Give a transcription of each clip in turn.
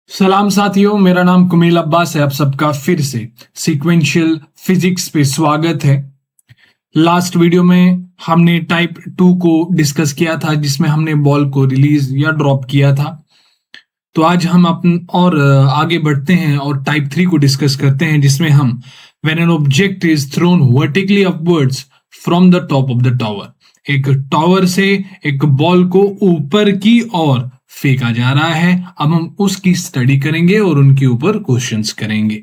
सलाम साथियों, मेरा नाम कुमेल अब्बास है। आप सबका फिर से सीक्वेंशियल फिजिक्स पे स्वागत है। लास्ट वीडियो में हमने टाइप 2 को डिस्कस किया था, जिसमें हमने बॉल को रिलीज या ड्रॉप किया था। तो आज हम अपन और आगे बढ़ते हैं और टाइप 3 को डिस्कस करते हैं, जिसमें हम when an object is thrown vertically upwards from the top of the tower, एक टावर से एक बॉल को ऊपर की ओर फेंका जा रहा है। अब हम उसकी स्टडी करेंगे और उनके ऊपर क्वेश्चंस करेंगे।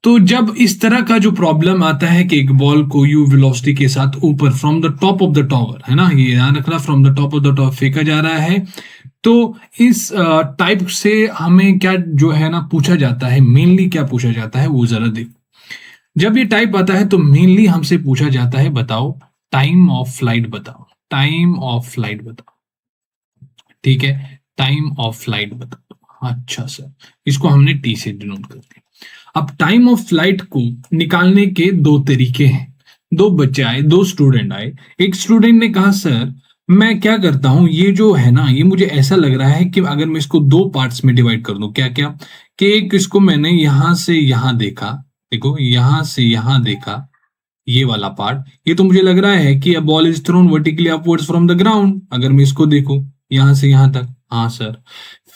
तो जब इस तरह का जो प्रॉब्लम आता है कि एक बॉल को यू वेलोसिटी के साथ ऊपर from the top of the tower, है ना, ये ध्यान रखना, from the top of the tower फेंका जा रहा है, तो इस टाइप से हमें क्या जो है ना पूछा जाता है, मेनली क्या पूछा जाता है वो जरा देखो। जब ये टाइप आता है तो मेनली हमसे पूछा जाता है, बताओ टाइम ऑफ फ्लाइट, बताओ टाइम ऑफ फ्लाइट बताओ। ठीक है, टाइम ऑफ फ्लाइट बताओ। अच्छा सर, इसको हमने टी से डिनोट कर दिया। अब टाइम ऑफ फ्लाइट को निकालने के दो तरीके हैं। दो बच्चे आए, दो स्टूडेंट आए। एक स्टूडेंट ने कहा, सर मैं क्या करता हूं, ये जो है ना, ये मुझे ऐसा लग रहा है कि अगर मैं इसको दो पार्ट्स में डिवाइड कर दूं, क्या क्या, कि एक इसको मैंने यहां से यहां देखा, देखो यहां से यहां देखा, ये वाला पार्ट, ये तो मुझे लग रहा है कि a ball is thrown vertically upwards from the ground. अगर मैं इसको देखूं यहां से यहां तक, हाँ सर।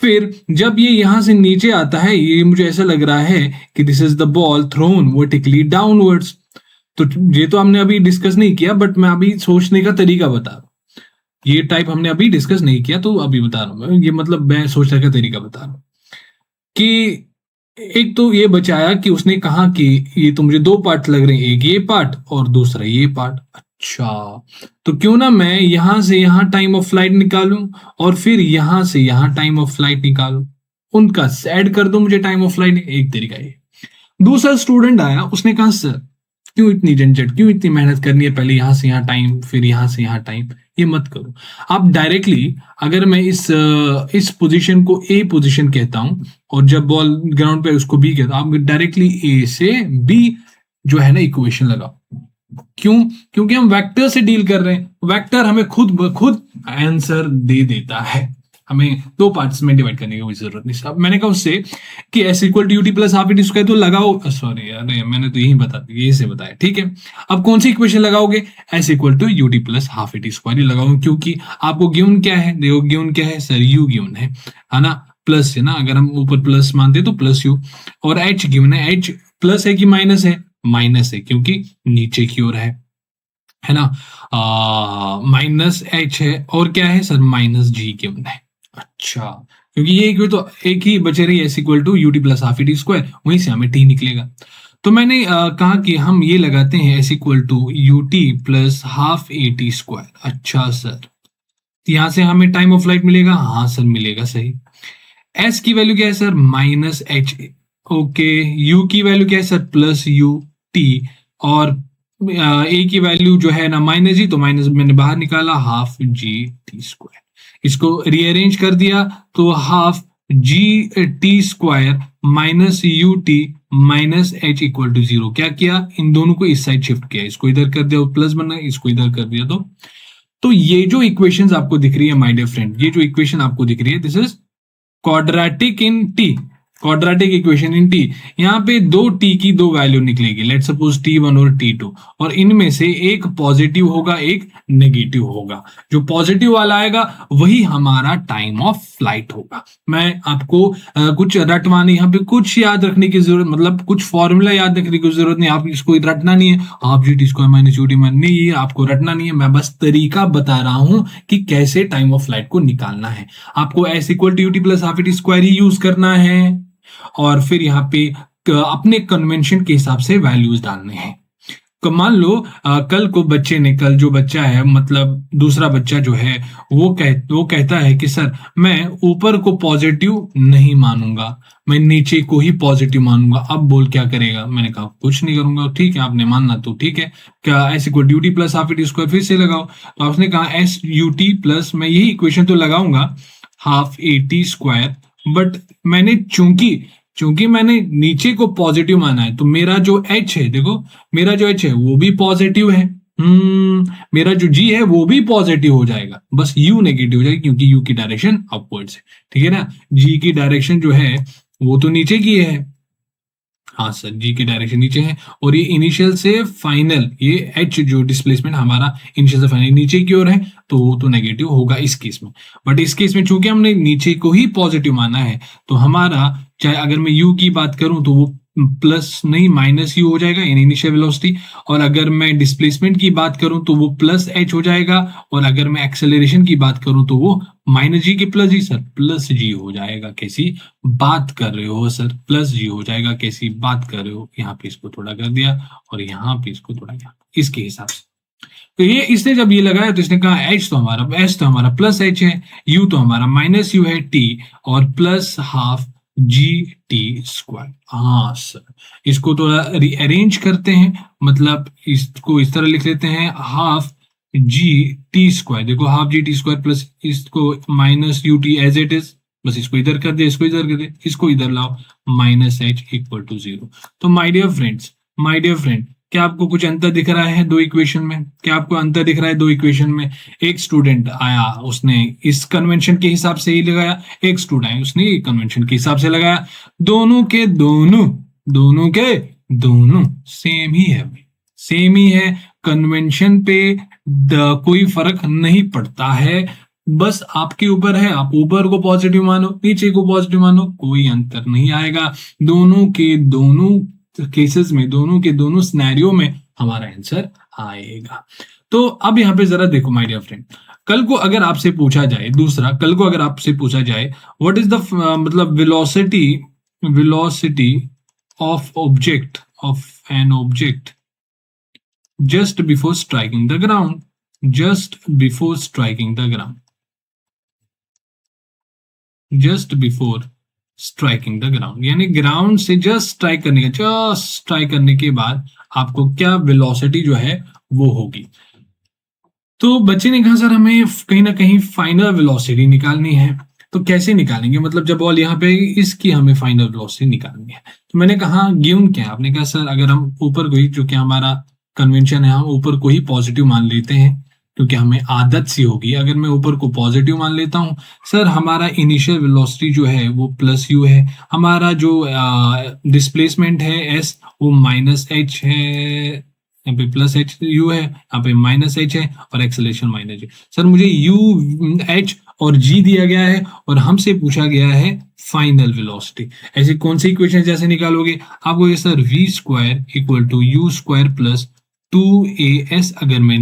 फिर जब ये यहां से नीचे आता है, ये मुझे ऐसा लग रहा है कि this is the ball thrown vertically downwards. तो ये तो हमने अभी डिस्कस नहीं किया, बट मैं अभी सोचने का तरीका बता रहा हूं। ये टाइप हमने अभी डिस्कस नहीं किया, तो अभी बता रहा हूं मैं, ये मतलब मैं सोचने का तरीका बता रहा हूं कि एक तो ये बचाया कि उसने कहा कि ये तो मुझे दो पार्ट लग रहे हैं, एक ये पार्ट और दूसरा ये पार्ट। अच्छा, तो क्यों ना मैं यहां से यहां टाइम ऑफ फ्लाइट निकालूं और फिर यहां से यहां टाइम ऑफ फ्लाइट निकालूं, उनका ऐड कर दो मुझे टाइम ऑफ फ्लाइट। एक तरीका ये। दूसरा स्टूडेंट आया, उसने कहा, सर क्यों इतनी झंझट, क्यों इतनी मेहनत करनी है, पहले यहां से यहां टाइम फिर यहां से यहां टाइम, ये मत करो। आप डायरेक्टली, अगर मैं इस पोजीशन को ए पोजीशन कहता हूं और जब बॉल ग्राउंड पे उसको बी कहता हूं, आप डायरेक्टली ए से बी जो है ना इक्वेशन लगाओ। क्यों? क्योंकि हम वेक्टर से डील कर रहे हैं। वेक्टर हमें खुद ब खुद आंसर दे देता है, हमें दो पार्ट्स में डिवाइड करने की कोई जरूरत नहीं। अब मैंने कहा उससे कि S equal to UT plus half it square, तो लगाओ, सॉरी यार मैंने तो यही बता दिया, यही से बताया, ठीक है। अब कौन सी इक्वेशन लगाओगे? S equal to UT plus half it square लगाओगे, क्योंकि आपको गिवन क्या है, देखो गिवन क्या है सर, यू गिवन है ना, प्लस है ना, अगर हम ऊपर प्लस मानते तो प्लस यू, और एच गिवन है, एच प्लस है कि माइनस है, माइनस है, क्योंकि नीचे की ओर है ना, माइनस एच है, और क्या है सर, माइनस जी गिवन है। अच्छा, क्योंकि ये इक्वेशन तो एक ही बचे रही, S equal to UT plus half T square, वहीं से हमें टी निकलेगा। तो मैंने कहा कि हम ये लगाते हैं S equal to UT plus half A T square. अच्छा सर, यहां से हमें टाइम ऑफ फ्लाइट मिलेगा, हाँ सर मिलेगा, सही। एस की वैल्यू क्या है sir, minus H, okay. You की वैल्यू क्या है सर, प्लस यू टी, और ए की वैल्यू जो है ना माइनस जी, तो माइनस मैंने बाहर निकाला, हाफ जी टी स्क्वायर। इसको रीअरेंज कर दिया तो half G T square minus U T minus H equal to zero. क्या किया, इन दोनों को इस साइड शिफ्ट किया, इसको इधर कर दिया, प्लस बना, इसको इधर कर दिया। तो ये जो इक्वेशंस आपको दिख रही है माय डियर फ्रेंड, ये जो इक्वेशन आपको दिख रही है, this is quadratic in T, quadratic equation in T. यहाँ पे दो टी की दो वैल्यू निकलेगी, लेट सपोज T1 और T2, और इनमें से एक पॉजिटिव होगा, एक नेगेटिव होगा। जो पॉजिटिव वाला आएगा वही हमारा टाइम ऑफ फ्लाइट होगा। मैं आपको कुछ रटवाने, यहाँ पे कुछ याद रखने की जरूरत, मतलब कुछ फॉर्मूला याद रखने की जरूरत नहीं, आप इसको रटना नहीं है, आप जी T square minus U T minus, नहीं, ये आपको रटना नहीं है। मैं बस तरीका बता रहा हूं कि कैसे टाइम ऑफ फ्लाइट को निकालना है। आपको S equal to UT plus half T square ही यूज करना है, और फिर यहाँ पे अपने कन्वेंशन के हिसाब से वैल्यूज डालने हैं। तो मान लो कल को बच्चे ने, कल जो बच्चा है, मतलब दूसरा बच्चा जो है, वो कहता है कि सर मैं ऊपर को पॉजिटिव नहीं मानूंगा, मैं नीचे को ही पॉजिटिव मानूंगा। अब बोल क्या करेगा? मैंने कहा कुछ नहीं करूंगा। ठीक है, आपने मानना तो ठीक है, क्या S equal UT plus half T square फिर से लगाओ। तो आपने कहा एस यू टी प्लस, मैं यही इक्वेशन तो लगाऊंगा, half A T square, but मैंने चूंकि चूंकि मैंने नीचे को पॉजिटिव माना है, तो मेरा जो एच है, देखो मेरा जो एच है वो भी पॉजिटिव है, मेरा जो जी है वो भी पॉजिटिव हो जाएगा, बस यू नेगेटिव हो जाएगा क्योंकि यू की डायरेक्शन अपवर्ड्स है। ठीक है ना, जी की डायरेक्शन जो है वो तो नीचे की है। हाँ सर, जी की डायरेक्शन नीचे है, और ये इनिशियल से फाइनल, ये एच जो डिस्प्लेसमेंट हमारा इनिशियल से फाइनल नीचे की ओर है, तो वो तो नेगेटिव होगा इस केस में। बट इस केस में चूंकि हमने नीचे को ही पॉजिटिव माना है, तो हमारा, चाहे अगर मैं यू की बात करूं तो वो प्लस नहीं माइनस यू हो जाएगा इन इनिशियल वेलोसिटी, और अगर मैं डिस्प्लेसमेंट की बात करूं तो वो प्लस एच हो जाएगा, और अगर मैं एक्सेलरेशन की बात करूं तो वो माइनस जी की प्लस जी, सर प्लस जी हो जाएगा। कैसी बात कर रहे हो सर, प्लस जी हो जाएगा, कैसी बात कर रहे हो। यहाँ पे इसको थोड़ा कर दिया और यहाँ पे इसको थोड़ा किया, इसके हिसाब से। तो ये इसने जब ये लगाया तो इसने कहा एच तो हमारा प्लस एच है, यू तो हमारा माइनस यू है टी, और plus half G T square. हाँ सर, इसको थोड़ा रीअरेंज करते हैं, मतलब इसको इस तरह लिख लेते हैं, हाफ जी टी स्क्वायर। देखो half G T square plus इसको minus U T as it is, बस इसको इधर कर दे, इसको इधर कर दे, इसको इधर लाओ, minus H equal to zero. तो my dear friends, my dear friend, क्या आपको कुछ अंतर दिख रहा है दो इक्वेशन में? क्या आपको अंतर दिख रहा है दो इक्वेशन में? एक स्टूडेंट आया, उसने इस कन्वेंशन के हिसाब से ही लगाया, एक स्टूडेंट आया, उसने एक कन्वेंशन के हिसाब से लगाया। दोनों सेम ही है, सेम ही है। कन्वेंशन पे कोई फर्क नहीं पड़ता है, बस आपके ऊपर है, आप ऊपर को पॉजिटिव मानो नीचे को पॉजिटिव मानो, कोई अंतर नहीं आएगा। दोनों के दोनों केसेस में, दोनों के दोनों सिनेरियो में हमारा आंसर आएगा। तो अब यहाँ पे जरा देखो माय डियर फ्रेंड, कल को अगर आपसे पूछा जाए, दूसरा, कल को अगर आपसे पूछा जाए व्हाट इज द मतलब velocity of an object just before striking the ground, just before striking the ground, just before striking the ground, यानी ग्राउंड से जस्ट स्ट्राइक करने के बाद आपको क्या वेलोसिटी जो है वो होगी। तो बच्चे ने कहा सर हमें कहीं ना कहीं फाइनल वेलोसिटी निकालनी है। तो कैसे निकालेंगे, मतलब जब बॉल यहाँ पे इसकी हमें फाइनल वेलोसिटी निकालनी है। तो मैंने कहा गिवन क्या है, आपने कहा सर अगर हम ऊपर को ही, जो कि हमारा कन्वेंशन है, हम ऊपर को ही पॉजिटिव मान लेते हैं क्योंकि हमें आदत सी होगी। अगर मैं ऊपर को पॉजिटिव मान लेता हूं, सर हमारा इनिशियल वेलोसिटी जो है वो प्लस यू है, हमारा जो डिस्प्लेसमेंट है एस वो माइनस एच है, यहाँ पे प्लस एच यू है, यहाँ पे माइनस एच है, और एक्सेलरेशन माइनस जी। सर मुझे यू एच और जी दिया गया है और हमसे पूछा गया है फाइनल वेलोसिटी। ऐसे कौन सी इक्वेशन जैसे निकालोगे, आपको ये sir V square equal to U square plus 2as, अगर मैं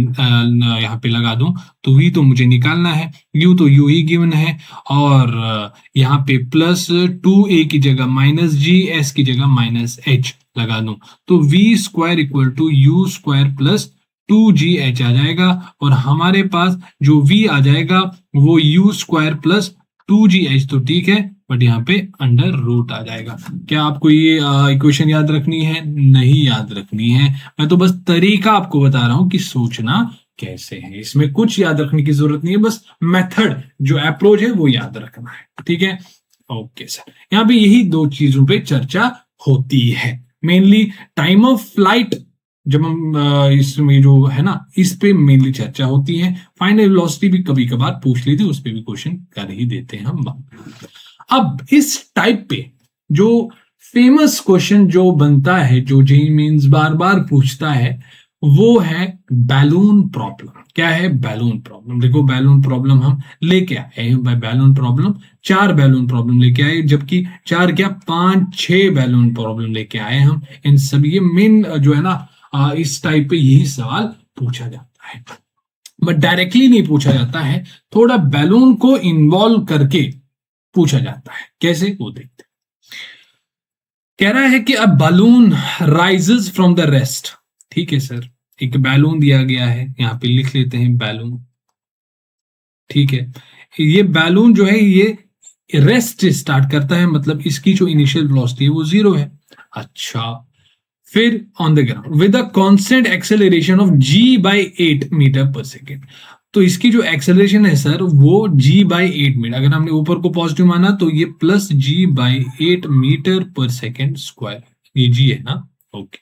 यहाँ पे लगा दूं तो v तो मुझे निकालना है, u तो u ही गिवन है, और यहाँ पे प्लस 2a की जगह माइनस जी, s की जगह माइनस h लगा दूं तो v square equal to U square plus 2gh आ जाएगा, और हमारे पास जो v आ जाएगा वो u स्क्वायर प्लस 2gh, तो ठीक है, बट यहाँ पे अंडर रूट आ जाएगा। क्या आपको ये इक्वेशन याद रखनी है? नहीं याद रखनी है, मैं तो बस तरीका आपको बता रहा हूं कि सोचना कैसे है, इसमें कुछ याद रखने की जरूरत नहीं है, बस मेथड जो अप्रोच है वो याद रखना है। ठीक है, ओके सर, यहाँ पे यही दो चीजों पे चर्चा होती है मेनली। टाइम ऑफ फ्लाइट जब हम इसमें जो है ना, इस पे मेनली चर्चा होती है। फाइनल वेलोसिटी भी कभी कभार पूछ लेते, उस पे भी क्वेश्चन कर ही देते हैं हम बात। अब इस टाइप पे जो फेमस क्वेश्चन जो बनता है, जो जेईई मेंस बार बार पूछता है, वो है बैलून प्रॉब्लम। क्या है? Balloon problem. देखो बैलून प्रॉब्लम हम लेके आए हैं, बैलून प्रॉब्लम 4 बैलून प्रॉब्लम लेके आए, जबकि 4 क्या 5-6 बैलून प्रॉब्लम लेके आए हम। इन सभी ये मेन जो है ना, इस टाइप पे यही सवाल पूछा जाता है, बट डायरेक्टली नहीं पूछा जाता है, थोड़ा बैलून को इन्वॉल्व करके पूछा जाता है। कैसे, वो देखते हैं। कह रहा है कि a balloon rises from the rest. ठीक है सर, एक बैलून दिया गया है, यहां पे लिख लेते हैं बैलून। ठीक है, ये बैलून जो है ये रेस्ट स्टार्ट करता है, मतलब इसकी जो इनिशियल वेलोसिटी है वो 0 है। अच्छा, फिर on the ground with a constant acceleration of g/8 meter पर सेकेंड। तो इसकी जो एक्सेलरेशन है सर वो g/8 मीटर, अगर हमने ऊपर को पॉजिटिव माना तो ये प्लस g/8 मीटर पर सेकेंड स्क्वायर, ये g है ना। ओके,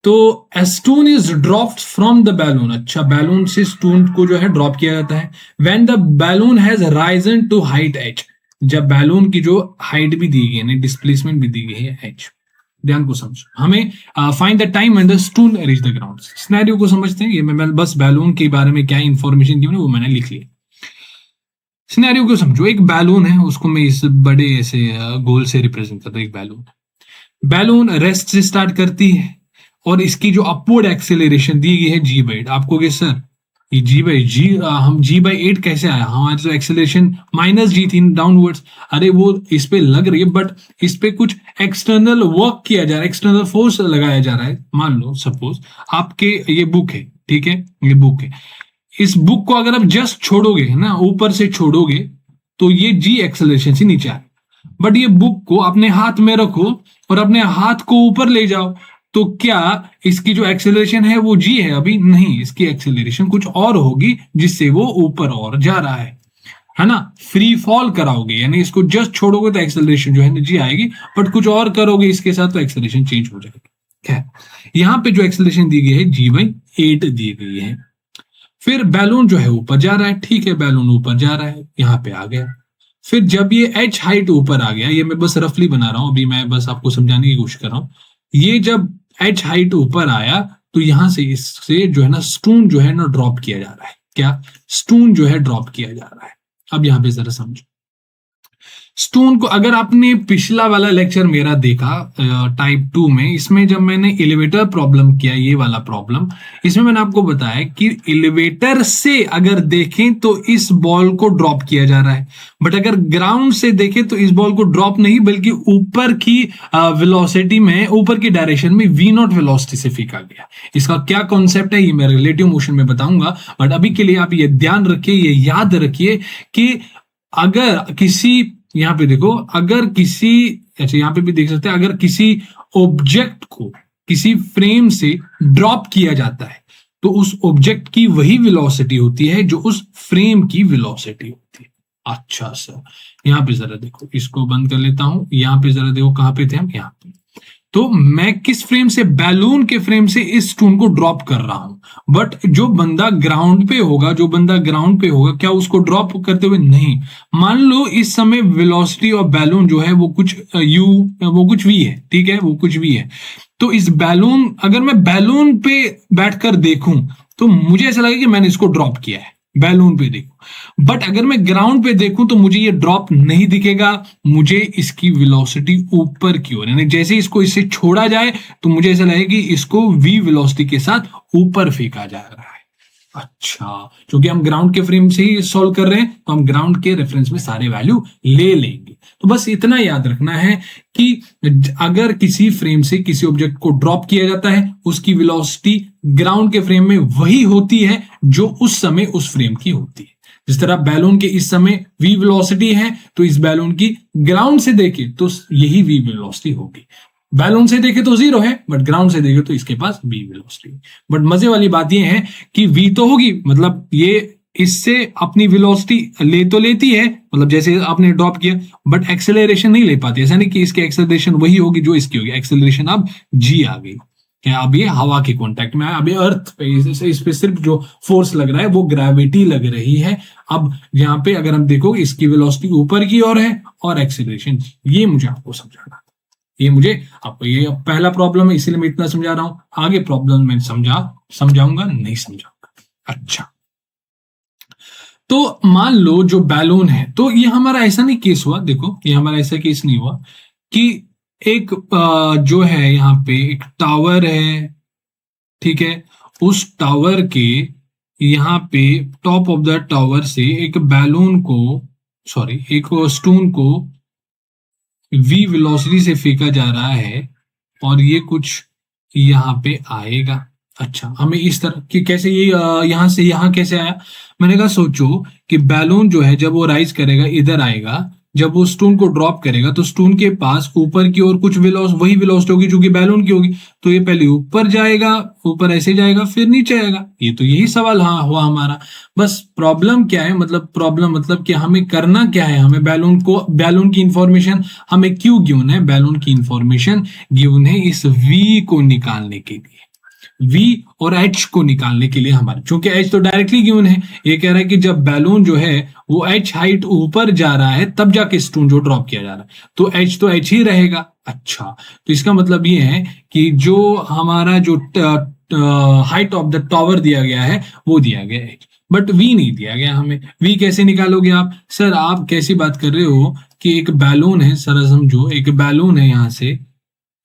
तो a stone is dropped from the balloon, अच्छा बैलून से स्टोन को जो है ड्रॉप किया जाता है when the balloon has risen to height h, जब बैलून की जो हाइट भी दी गई है, डिस्प्लेसमेंट भी दी गई है h। ध्यान को समझो, हमें find the time when the stone reach the ground. Scenario को समझते हैं, ये मैं बस बैलून के बारे में क्या इंफॉर्मेशन दी वो मैंने लिख लिया। सिनेरियो को समझो, एक बैलून है, उसको मैं इस बड़े ऐसे गोल से रिप्रेजेंट करता हूँ। एक बैलून रेस्ट से स्टार्ट करती है और इसकी जो अपवर्ड एक्सेलरेशन दी गई है g/8। आपको क्या सर ये g/g, हम g/8 कैसे आया? हमारी जो एक्सेलरेशन -g थी डाउनवर्ड्स, अरे वो इस पे लग रही है बट इस पे कुछ एक्सटर्नल वर्क किया जा रहा है, एक्सटर्नल फोर्स लगाया जा रहा है। मान लो सपोज आपके ये बुक है, ठीक है, ये बुक है, इस बुक को अगर आप जस्ट छोड़ोगे ना, ऊपर से छोड़ोगे तो ये g एक्सेलरेशन से नीचे आए, बट ये बुक को अपने हाथ में रखो और अपने हाथ को ऊपर ले जाओ, तो क्या इसकी जो एक्सेलरेशन है वो g है? अभी नहीं, इसकी एक्सेलरेशन कुछ और होगी जिससे वो ऊपर और जा रहा है ना। फ्री फॉल कराओगे यानी इसको जस्ट छोड़ोगे तो एक्सेलरेशन जो है ना g आएगी, बट कुछ और करोगे इसके साथ तो एक्सेलरेशन चेंज हो जाएगी। खैर, यहाँ पे जो एक्सेलरेशन दी गई है g/8 दी गई है। फिर बैलून जो है ऊपर जा रहा है, ठीक है, बैलून ऊपर जा रहा है, यहाँ पे आ गया। फिर जब ये h हाइट ऊपर आ गया, ये मैं बस रफली बना रहा हूं, अभी मैं बस आपको समझाने की कोशिश कर रहा हूं। ये जब h हाइट ऊपर आया तो यहां से इससे जो है ना स्टोन जो है ना ड्रॉप किया जा रहा है। क्या? स्टोन जो है ड्रॉप किया जा रहा है। अब यहां पे जरा समझो, स्टोन को अगर आपने पिछला वाला लेक्चर मेरा देखा टाइप 2 में, इसमें जब मैंने एलिवेटर प्रॉब्लम किया, ये वाला प्रॉब्लम, इसमें मैंने आपको बताया कि एलिवेटर से अगर देखें तो इस बॉल को ड्रॉप किया जा रहा है, बट अगर ग्राउंड से देखें तो इस बॉल को ड्रॉप नहीं बल्कि ऊपर की वेलोसिटी में, ऊपर की डायरेक्शन में v0 वेलोसिटी से फेंका गया। इसका क्या कॉन्सेप्ट है ये मैं रिलेटिव मोशन में बताऊंगा, बट अभी के लिए आप ये ध्यान रखिए, ये याद रखिए कि अगर किसी, यहां पे देखो, अगर किसी, अच्छा यहां पे भी देख सकते हैं, अगर किसी ऑब्जेक्ट को किसी फ्रेम से ड्रॉप किया जाता है तो उस ऑब्जेक्ट की वही वेलोसिटी होती है जो उस फ्रेम की वेलोसिटी होती है। अच्छा सर, यहां पे जरा देखो, इसको बंद कर लेता हूं, यहां पे जरा देखो, कहां पे थे हम? यहां पे। तो मैं किस फ्रेम से? बैलून के फ्रेम से इस स्टोन को ड्रॉप कर रहा हूं, बट जो बंदा ग्राउंड पे होगा, क्या उसको ड्रॉप करते हुए? नहीं। मान लो इस समय वेलोसिटी ऑफ बैलून जो है वो कुछ वो कुछ v है, ठीक है, वो कुछ v है। तो इस बैलून, अगर मैं बैलून पे बैठकर देखूं तो मुझे ऐसा लगेगा कि मैंने इसको ड्रॉप किया है, बैलून पे देखूं। बट अगर मैं ग्राउंड पे देखूं तो मुझे ये ड्रॉप नहीं दिखेगा, मुझे इसकी वेलोसिटी ऊपर की ओर, यानी जैसे इसको इससे छोड़ा जाए तो मुझे ऐसा लगेगा कि इसको v वेलोसिटी के साथ ऊपर फेंका जा रहा है। अच्छा, क्योंकि हम ग्राउंड के फ्रेम से ही सॉल्व कर रहे हैं तो हम ग्राउंड के रेफरेंस में सारे वैल्यू ले लेंगे। तो बस इतना याद रखना है कि अगर किसी फ्रेम से किसी ऑब्जेक्ट को ड्रॉप किया जाता है, उसकी वेलोसिटी ग्राउंड के फ्रेम में वही होती है जो उस समय उस फ्रेम की होती है। जिस तरह बैलून के इस समय v वेलोसिटी है तो इस बैलून की ग्राउंड से देखे तो यही v वेलोसिटी होगी। बैलून से देखे तो 0 है, बट ग्राउंड से देखे तो इसके पास v वेलोसिटी। बट मजे वाली बात ये है कि v तो होगी, मतलब ये इससे अपनी वेलोसिटी ले तो लेती है, मतलब जैसे आपने ड्रॉप किया, बट एक्सेलरेशन नहीं ले पाती। ऐसा नहीं कि इसकी एक्सेलरेशन वही होगी जो इसकी होगी, एक्सेलरेशन अब g आ गई। क्या? अब ये हवा के कांटेक्ट में है, अब ये अर्थ पे, इस पे सिर्फ जो फोर्स लग रहा है वो ग्रेविटी लग रही है। अब यहाँ पे अगर हम देखो, इसकी वेलोसिटी ऊपर की ओर है और एक्सेलरेशन, ये मुझे आपको समझाना, ये मुझे आपको, ये पहला प्रॉब्लम है इसीलिए मैं इतना समझा रहा हूं, आगे प्रॉब्लम में समझाऊंगा नहीं समझाऊंगा। अच्छा, तो मान लो जो बैलून है, तो ये हमारा ऐसा नहीं केस हुआ, देखो ये हमारा ऐसा केस नहीं हुआ कि एक जो है यहाँ पे एक टावर है, ठीक है, उस टावर के यहाँ पे टॉप ऑफ द टावर से एक बैलून को, सॉरी एक स्टोन को v वेलोसिटी से फेंका जा रहा है और ये कुछ यहाँ पे आएगा। अच्छा, हमें इस तरह कि कैसे ये यहां से यहां कैसे आया? मैंने कहा सोचो कि बैलून जो है जब वो राइज करेगा इधर आएगा, जब वो स्टोन को ड्रॉप करेगा तो स्टोन के पास ऊपर की ओर कुछ वही वेलोसिटी होगी जो कि बैलून की होगी, तो ये पहले ऊपर जाएगा, ऊपर ऐसे जाएगा, फिर नीचे आएगा। ये तो यही सवाल हाँ हुआ हमारा। बस प्रॉब्लम क्या है, प्रॉब्लम मतलब कि हमें करना क्या है, हमें बैलून की इंफॉर्मेशन हमें क्यों गिवन है? बैलून की इंफॉर्मेशन गिवन है इस v को निकालने के लिए। v और h को निकालने के लिए हमारे, क्योंकि h तो डायरेक्टली गिवन है, ये कह रहा है कि जब बैलून जो है वो h हाइट ऊपर जा रहा है तब जाके स्टोन जो ड्रॉप किया जा रहा है, तो h ही रहेगा। अच्छा, तो इसका मतलब ये है कि जो हमारा जो हाइट ऑफ द टावर दिया गया है वो दिया गया है, बट v नहीं दिया गया हमें। v कैसे निकालोगे आप? सर आप कैसी बात कर रहे हो कि एक बैलून है, सर समझो एक बैलून है, यहाँ से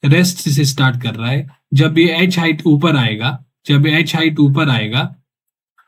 रेस्ट से स्टार्ट कर रहा है, जब ये h हाइट ऊपर आएगा, जब ये h हाइट ऊपर आएगा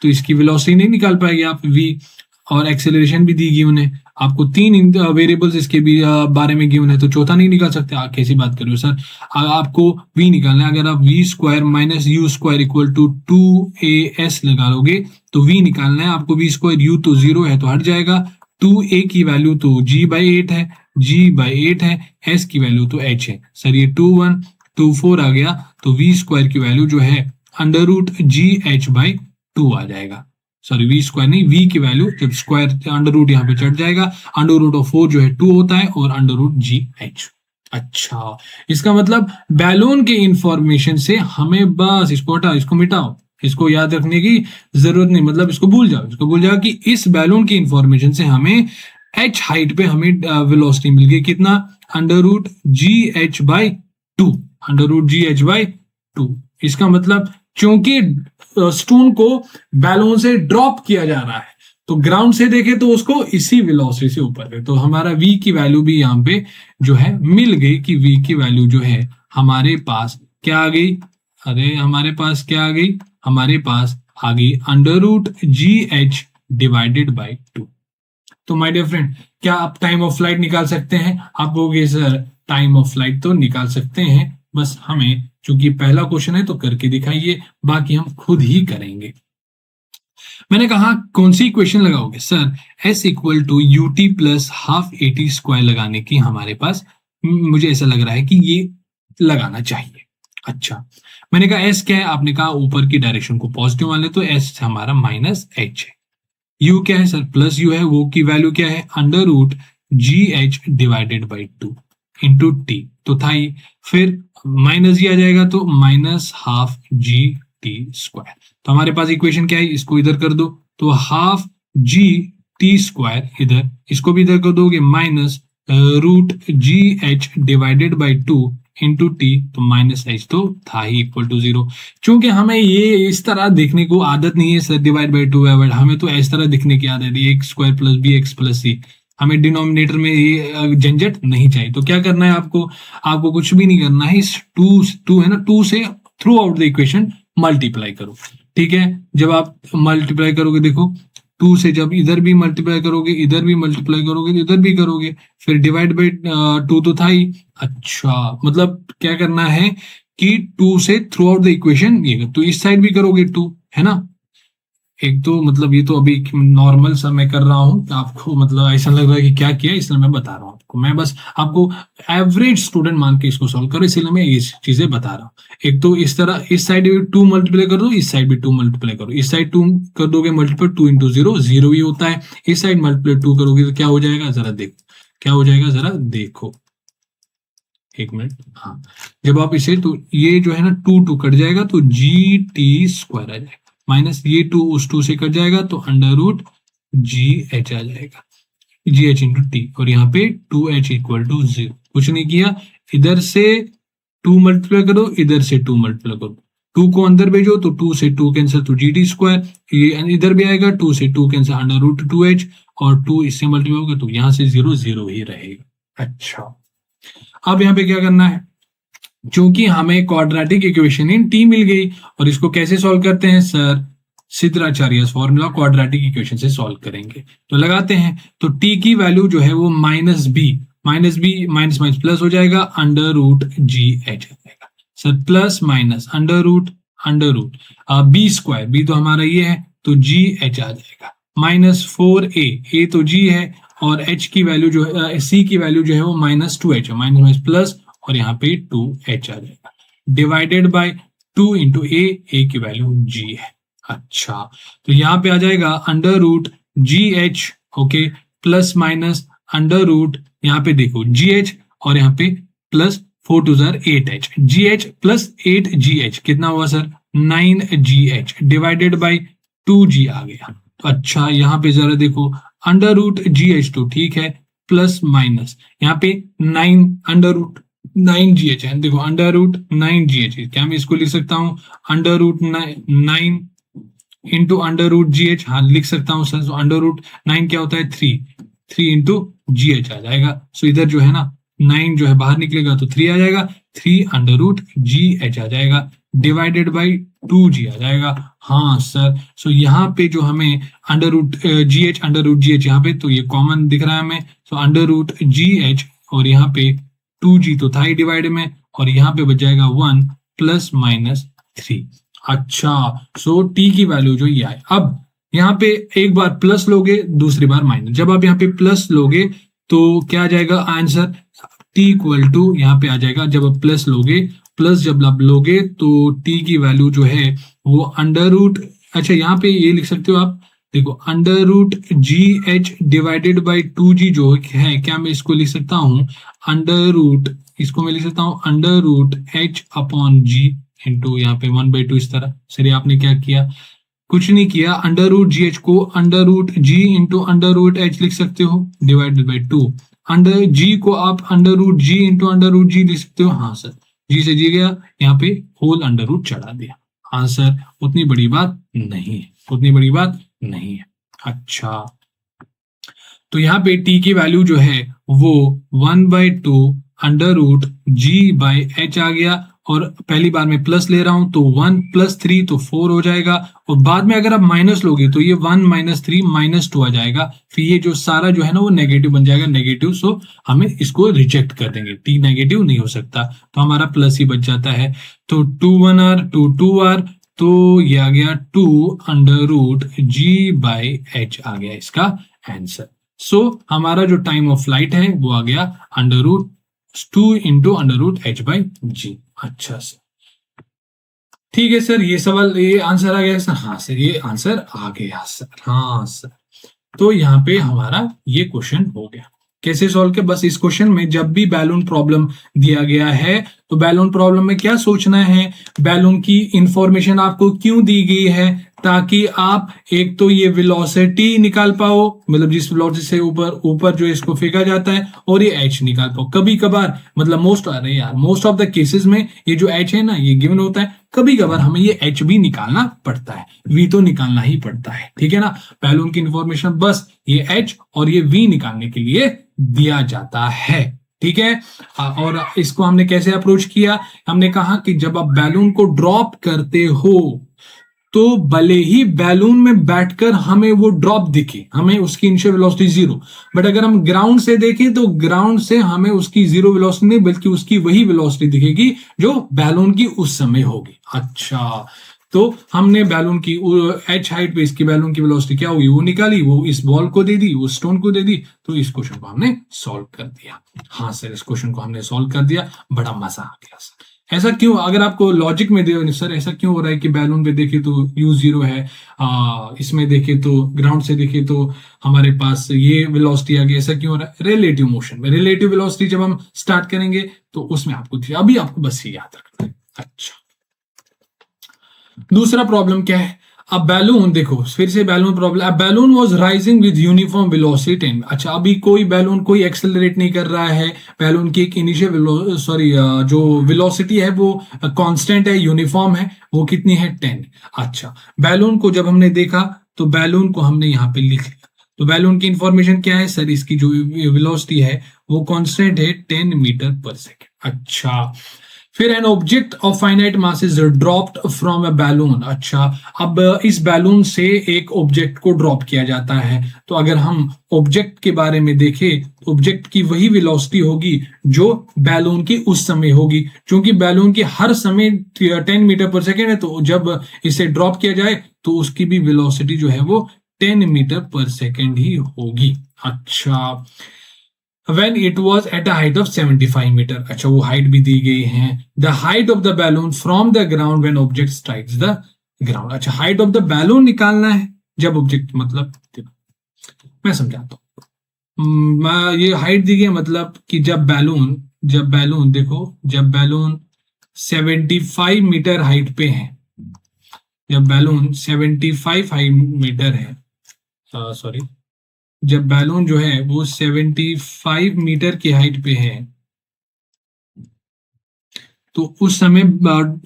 तो इसकी वेलोसिटी नहीं निकाल पाएंगे आप v, और एक्सेलरेशन भी दी गिवन है आपको, तीन वेरिएबल्स इसके भी बारे में गिवन है, तो चौथा नहीं निकाल सकते। आप कैसी बात कर रहे हो सर, आपको v निकालना है, अगर आप v square minus U square equal to 2as निकालोगे तो v निकालना है आपको, v स्क्वायर u तो 0 है तो हट जाएगा, 2a की वैल्यू तो g/8 है, g/8 है, s की वैल्यू तो h है। सर ये 2 1 2 4 आ गया, तो v स्क्वायर की वैल्यू जो है √gh/2 आ जाएगा। सॉरी v स्क्वायर नहीं, v की वैल्यू जब स्क्वायर अंडर रूट यहाँ पे चढ़ जाएगा, √4 जो है 2 होता है और √gh। अच्छा, इसका मतलब बैलून के इंफॉर्मेशन से हमें बस इसको हटाओ, इसको मिटाओ, इसको याद रखने की जरूरत नहीं, मतलब इसको भूल जाओ, इसको भूल जाओ कि इस बैलून की इंफॉर्मेशन से हमें h हाइट पे हमें वेलोसिटी मिल गई कितना, √gh/2, √gh/2। इसका मतलब क्योंकि स्टोन को बैलून से ड्रॉप किया जा रहा है, तो ग्राउंड से देखे तो उसको इसी वेलोसिटी से ऊपर है, तो हमारा v की वैल्यू भी यहाँ पे जो है मिल गई कि v की वैल्यू जो है हमारे पास क्या आ गई, अरे हमारे पास क्या आ गई, हमारे पास आ गई √gh/2। तो माय डियर फ्रेंड, क्या आप टाइम ऑफ फ्लाइट निकाल सकते हैं? आप कहोगे सर टाइम ऑफ फ्लाइट तो निकाल सकते हैं, बस हमें चूंकि पहला क्वेश्चन है तो करके दिखाइए, बाकी हम खुद ही करेंगे। मैंने कहा कौन सी इक्वेशन लगाओगे? Sir s equal to ut plus half at square लगाने की हमारे पास, मुझे ऐसा लग रहा है कि ये लगाना चाहिए। अच्छा, मैंने कहा s क्या है? आपने कहा ऊपर की डायरेक्शन को पॉजिटिव मान ले, तो s हमारा -h है। u क्या है? सर प्लस u है, वो की वैल्यू क्या है, √gh/2 इंटू t, तो था ही, फिर माइनस ही आ जाएगा तो -12g/t²। तो हमारे पास इक्वेशन क्या है, इसको इधर कर दो तो ½ g/t² इधर, इसको भी इधर कर दोगे -√gh/2 इंटू t, तो -h तो था ही इक्वल टू 0। क्योंकि हमें ये इस तरह देखने को आदत नहीं है सर, /2 है, हमें तो इस तरह दिखने की आदत है, a² + bx + c, हमें डिनोमिनेटर में ये झंझट नहीं चाहिए। तो क्या करना है आपको, आपको कुछ भी नहीं करना है, इस 2 है ना, 2 से through out the equation multiply करो, ठीक है। जब आप मल्टीप्लाई करोगे, देखो 2 से जब इधर भी मल्टीप्लाई करोगे, इधर भी मल्टीप्लाई करोगे, तो इधर भी करोगे, फिर /2 तो था ही। अच्छा, मतलब क्या करना है कि 2 से थ्रू आउट द इक्वेशन ये, तो इस साइड भी करोगे 2, है ना। एक तो मतलब ये तो अभी नॉर्मल सा मैं कर रहा हूँ, आपको मतलब ऐसा लग रहा है कि क्या किया, इसलिए मैं बता रहा हूँ आपको, मैं बस आपको एवरेज स्टूडेंट मान के इसको सॉल्व करो, इसीलिए मैं ये चीजें बता रहा हूँ। एक तो इस तरह इस साइड भी 2 मल्टीप्लाई कर दो, इस साइड भी 2 मल्टीप्लाई करो, इस साइड 2 कर दोगे मल्टीप्लाई, 2 इंटू 0 0 ही होता है, इस साइड मल्टीप्लाई 2 करोगे तो क्या हो जाएगा, जरा देखो क्या हो जाएगा, जरा देखो, एक मिनट, हाँ, जब आप इसे, तो ये जो है ना 2 कट जाएगा तो GT² आ जाएगा, माइनस ये 2 उस 2 से कट जाएगा तो √GH आ जाएगा, GH इंटू टी, और यहाँ पे 2H इक्वल टू 0, कुछ नहीं किया, इधर से 2 मल्टीप्लाई करो, इधर से 2 मल्टीप्लाई करो, 2 को अंदर भेजो तो 2 से 2 कैंसिल तो GT², ये इधर भी आएगा, 2 से 2 कैंसिल √2H, और 2 इससे मल्टीप्लाई होगा तो यहाँ से 0 0 ही रहेगा। अच्छा, अब यहाँ पे क्या करना है, क्योंकि हमें क्वाड्रेटिक इक्वेशन इन टी मिल गई, और इसको कैसे सॉल्व करते हैं sir, Siddhacharya formula quadratic equation से सॉल्व करेंगे, तो लगाते हैं। तो टी की वैल्यू जो है वो -b माइनस प्लस हो जाएगा, √GH आ जाएगा सर, plus minus under root b², b तो हमारा ये है तो GH आ जाएगा, -4a, तो g है, और h की वैल्यू जो है, c की वैल्यू जो है वो -2h है, माइनस प्लस, और यहाँ पे 2h आ जाएगा, डिवाइडेड बाय 2 इंटू a की वैल्यू g है। अच्छा, तो यहाँ पे आ जाएगा √GH, okay, plus minus under root, यहाँ पे देखो GH, और यहाँ पे प्लस 4 टू जार 8h, GH प्लस 8GH कितना हुआ sir 9GH divided by 2G आ गया। तो अच्छा यहाँ पे जरा देखो अंडर रूट GH तो ठीक है प्लस माइनस यहाँ पे 9 अंडर रूट 9GH है, देखो अंडर रूट 9GH क्या मैं इसको लिख सकता हूँ under root 9 into under root GH, हाँ लिख सकता हूँ सर। अंडर रूट 9 क्या होता है 3 इंटू GH आ जाएगा। सो इधर जो है ना 9 जो है बाहर निकलेगा तो 3 आ जाएगा, 3 अंडर रूट GH आ जाएगा डिवाइडेड बाई 2G आ जाएगा। हाँ सर, सो यहाँ पे जो हमें अंडर रूट GH यहाँ पे तो ये कॉमन दिख रहा है हमें। सो अंडर रूट GH और यहाँ पे 2G तो था ही डिवाइड में, और यहाँ पे बच जाएगा 1 प्लस माइनस 3। अच्छा, सो टी की वैल्यू जो ये आए, अब यहाँ पे एक बार प्लस लोगे दूसरी बार माइनस, जब आप यहाँ पे प्लस लोगे तो क्या आ जाएगा आंसर टी इक्वल टू यहाँ पे आ जाएगा, जब आप प्लस लोगे प्लस जब आप लोगे तो टी की वैल्यू जो है वो अंडर रूट, अच्छा यहाँ पे ये लिख सकते हो आप, देखो under root GH divided by 2G जो है, क्या मैं इसको लिख सकता हूँ अंडर रूट, इसको मैं लिख सकता हूँ under root H upon G into यहाँ पे 1/2 इस तरह। सर आपने क्या किया, कुछ नहीं किया, अंडर रूट GH को under root G into under root H लिख सकते हो डिवाइडेड बाई 2, अंडर G को आप under root G into under root G लिख सकते हो। हाँ सर, G से G गया, यहाँ पे होल अंडर रूट चढ़ा दिया। आंसर उतनी बड़ी बात नहीं है, उतनी बड़ी बात नहीं है। अच्छा, तो यहाँ पे t की वैल्यू जो है वो 1/2 अंडर रूट G/H आ गया, और पहली बार में प्लस ले रहा हूं तो 1 प्लस 3 तो 4 हो जाएगा, और बाद में अगर आप माइनस लोगे तो ये 1 माइनस 3 माइनस 2 आ जाएगा, फिर ये जो सारा जो है ना वो नेगेटिव बन जाएगा, नेगेटिव, सो हमें इसको रिजेक्ट कर देंगे, टी नेगेटिव नहीं हो सकता तो हमारा प्लस ही बच जाता है। तो 2 1 r 2 2 r, तो ये आ गया 2 अंडर रूट G/H आ गया इसका आंसर। सो हमारा जो टाइम ऑफ फ्लाइट है वो आ गया under root 2 into under root H/G। अच्छा सर, ठीक है सर, ये सवाल ये आंसर आ गया सर। हाँ सर, ये आंसर आ गया सर। हाँ सर, तो यहाँ पे हमारा ये क्वेश्चन हो गया। कैसे सॉल्व किया, बस इस क्वेश्चन में जब भी बैलून प्रॉब्लम दिया गया है तो बैलून प्रॉब्लम में क्या सोचना है, बैलून की इंफॉर्मेशन आपको क्यों दी गई है, ताकि आप एक तो ये वेलोसिटी निकाल पाओ, मतलब जिस वेलोसिटी से ऊपर ऊपर जो इसको फेंका जाता है, और ये एच निकाल पाओ। कभी कभार मतलब मोस्ट ऑफ द केसेस में ये जो एच है ना ये गिवन होता है, कभी कभार हमें ये एच भी निकालना पड़ता है, वी तो निकालना ही पड़ता है, ठीक है ना। बैलून की इंफॉर्मेशन बस ये एच और ये वी निकालने के लिए दिया जाता है, ठीक है। और इसको हमने कैसे अप्रोच किया, हमने कहा कि जब आप बैलून को ड्रॉप करते हो तो भले ही बैलून में बैठकर हमें वो ड्रॉप दिखे, हमें उसकी इनिशियल वेलोसिटी 0, बट अगर हम ग्राउंड से देखें तो ग्राउंड से हमें उसकी 0 वेलोसिटी नहीं बल्कि उसकी वही वेलोसिटी दिखेगी जो बैलून की उस समय होगी। अच्छा, तो हमने बैलून की एच हाइट पे इसकी बैलून की वेलोसिटी क्या होगी वो निकाली, वो इस बॉल को दे दी, वो स्टोन को दे दी, तो इस क्वेश्चन को हमने सॉल्व कर दिया। हाँ सर, इस क्वेश्चन को हमने सॉल्व कर दिया, बड़ा मजा आ गया सर। ऐसा क्यों, अगर आपको लॉजिक में दे सर ऐसा क्यों हो रहा है कि बैलून पे देखे तो u0 है, इसमें देखे तो ग्राउंड से देखे तो हमारे पास ये वेलोसिटी आ गई, ऐसा क्यों हो रहा है। रिलेटिव मोशन में रिलेटिव वेलोसिटी जब हम स्टार्ट करेंगे तो उसमें आपको अभी आपको बस ये याद रखना है। अच्छा, दूसरा प्रॉब्लम क्या है, अब बैलून देखो फिर से बैलून प्रॉब्लम, अब balloon was rising with uniform velocity. अच्छा, अभी कोई बैलून कोई एक्सेलरेट नहीं कर रहा है, बैलून की एक इनिशियल जो वेलोसिटी है वो कांस्टेंट है, यूनिफॉर्म है, वो कितनी है 10। अच्छा, बैलून को जब हमने देखा तो बैलून को हमने यहाँ पे लिख लिया, तो बैलून की इंफॉर्मेशन क्या है सर, इसकी जो वेलोसिटी है वो कांस्टेंट है 10 मीटर पर सेकेंड। अच्छा, फिर an object of finite mass is dropped from a balloon. अच्छा, अब इस बैलून से एक ऑब्जेक्ट को ड्रॉप किया जाता है, तो अगर हम ऑब्जेक्ट के बारे में देखें, ऑब्जेक्ट की वही वेलोसिटी होगी जो बैलून की उस समय होगी, क्योंकि बैलून की हर समय 10 मीटर पर सेकेंड है, तो जब इसे ड्रॉप किया जाए तो उसकी भी वेलोसिटी जो है वो 10 मीटर पर सेकेंड ही होगी। अच्छा, when it was at a height of 75 meter. अच्छा, वो हाइट भी दी गई है, the height of the balloon from the ground when object strikes the ground। अच्छा, हाइट ऑफ द बैलून निकालना है जब ऑब्जेक्ट, मतलब मैं समझाता हूं, ये हाइट दी गई है, मतलब कि जब बैलून देखो, जब बैलून 75 मीटर हाइट पे है, जब बैलून 75 हाइट मीटर है, सॉरी, जब बैलून जो है वो 75 मीटर की हाइट पे है, तो उस समय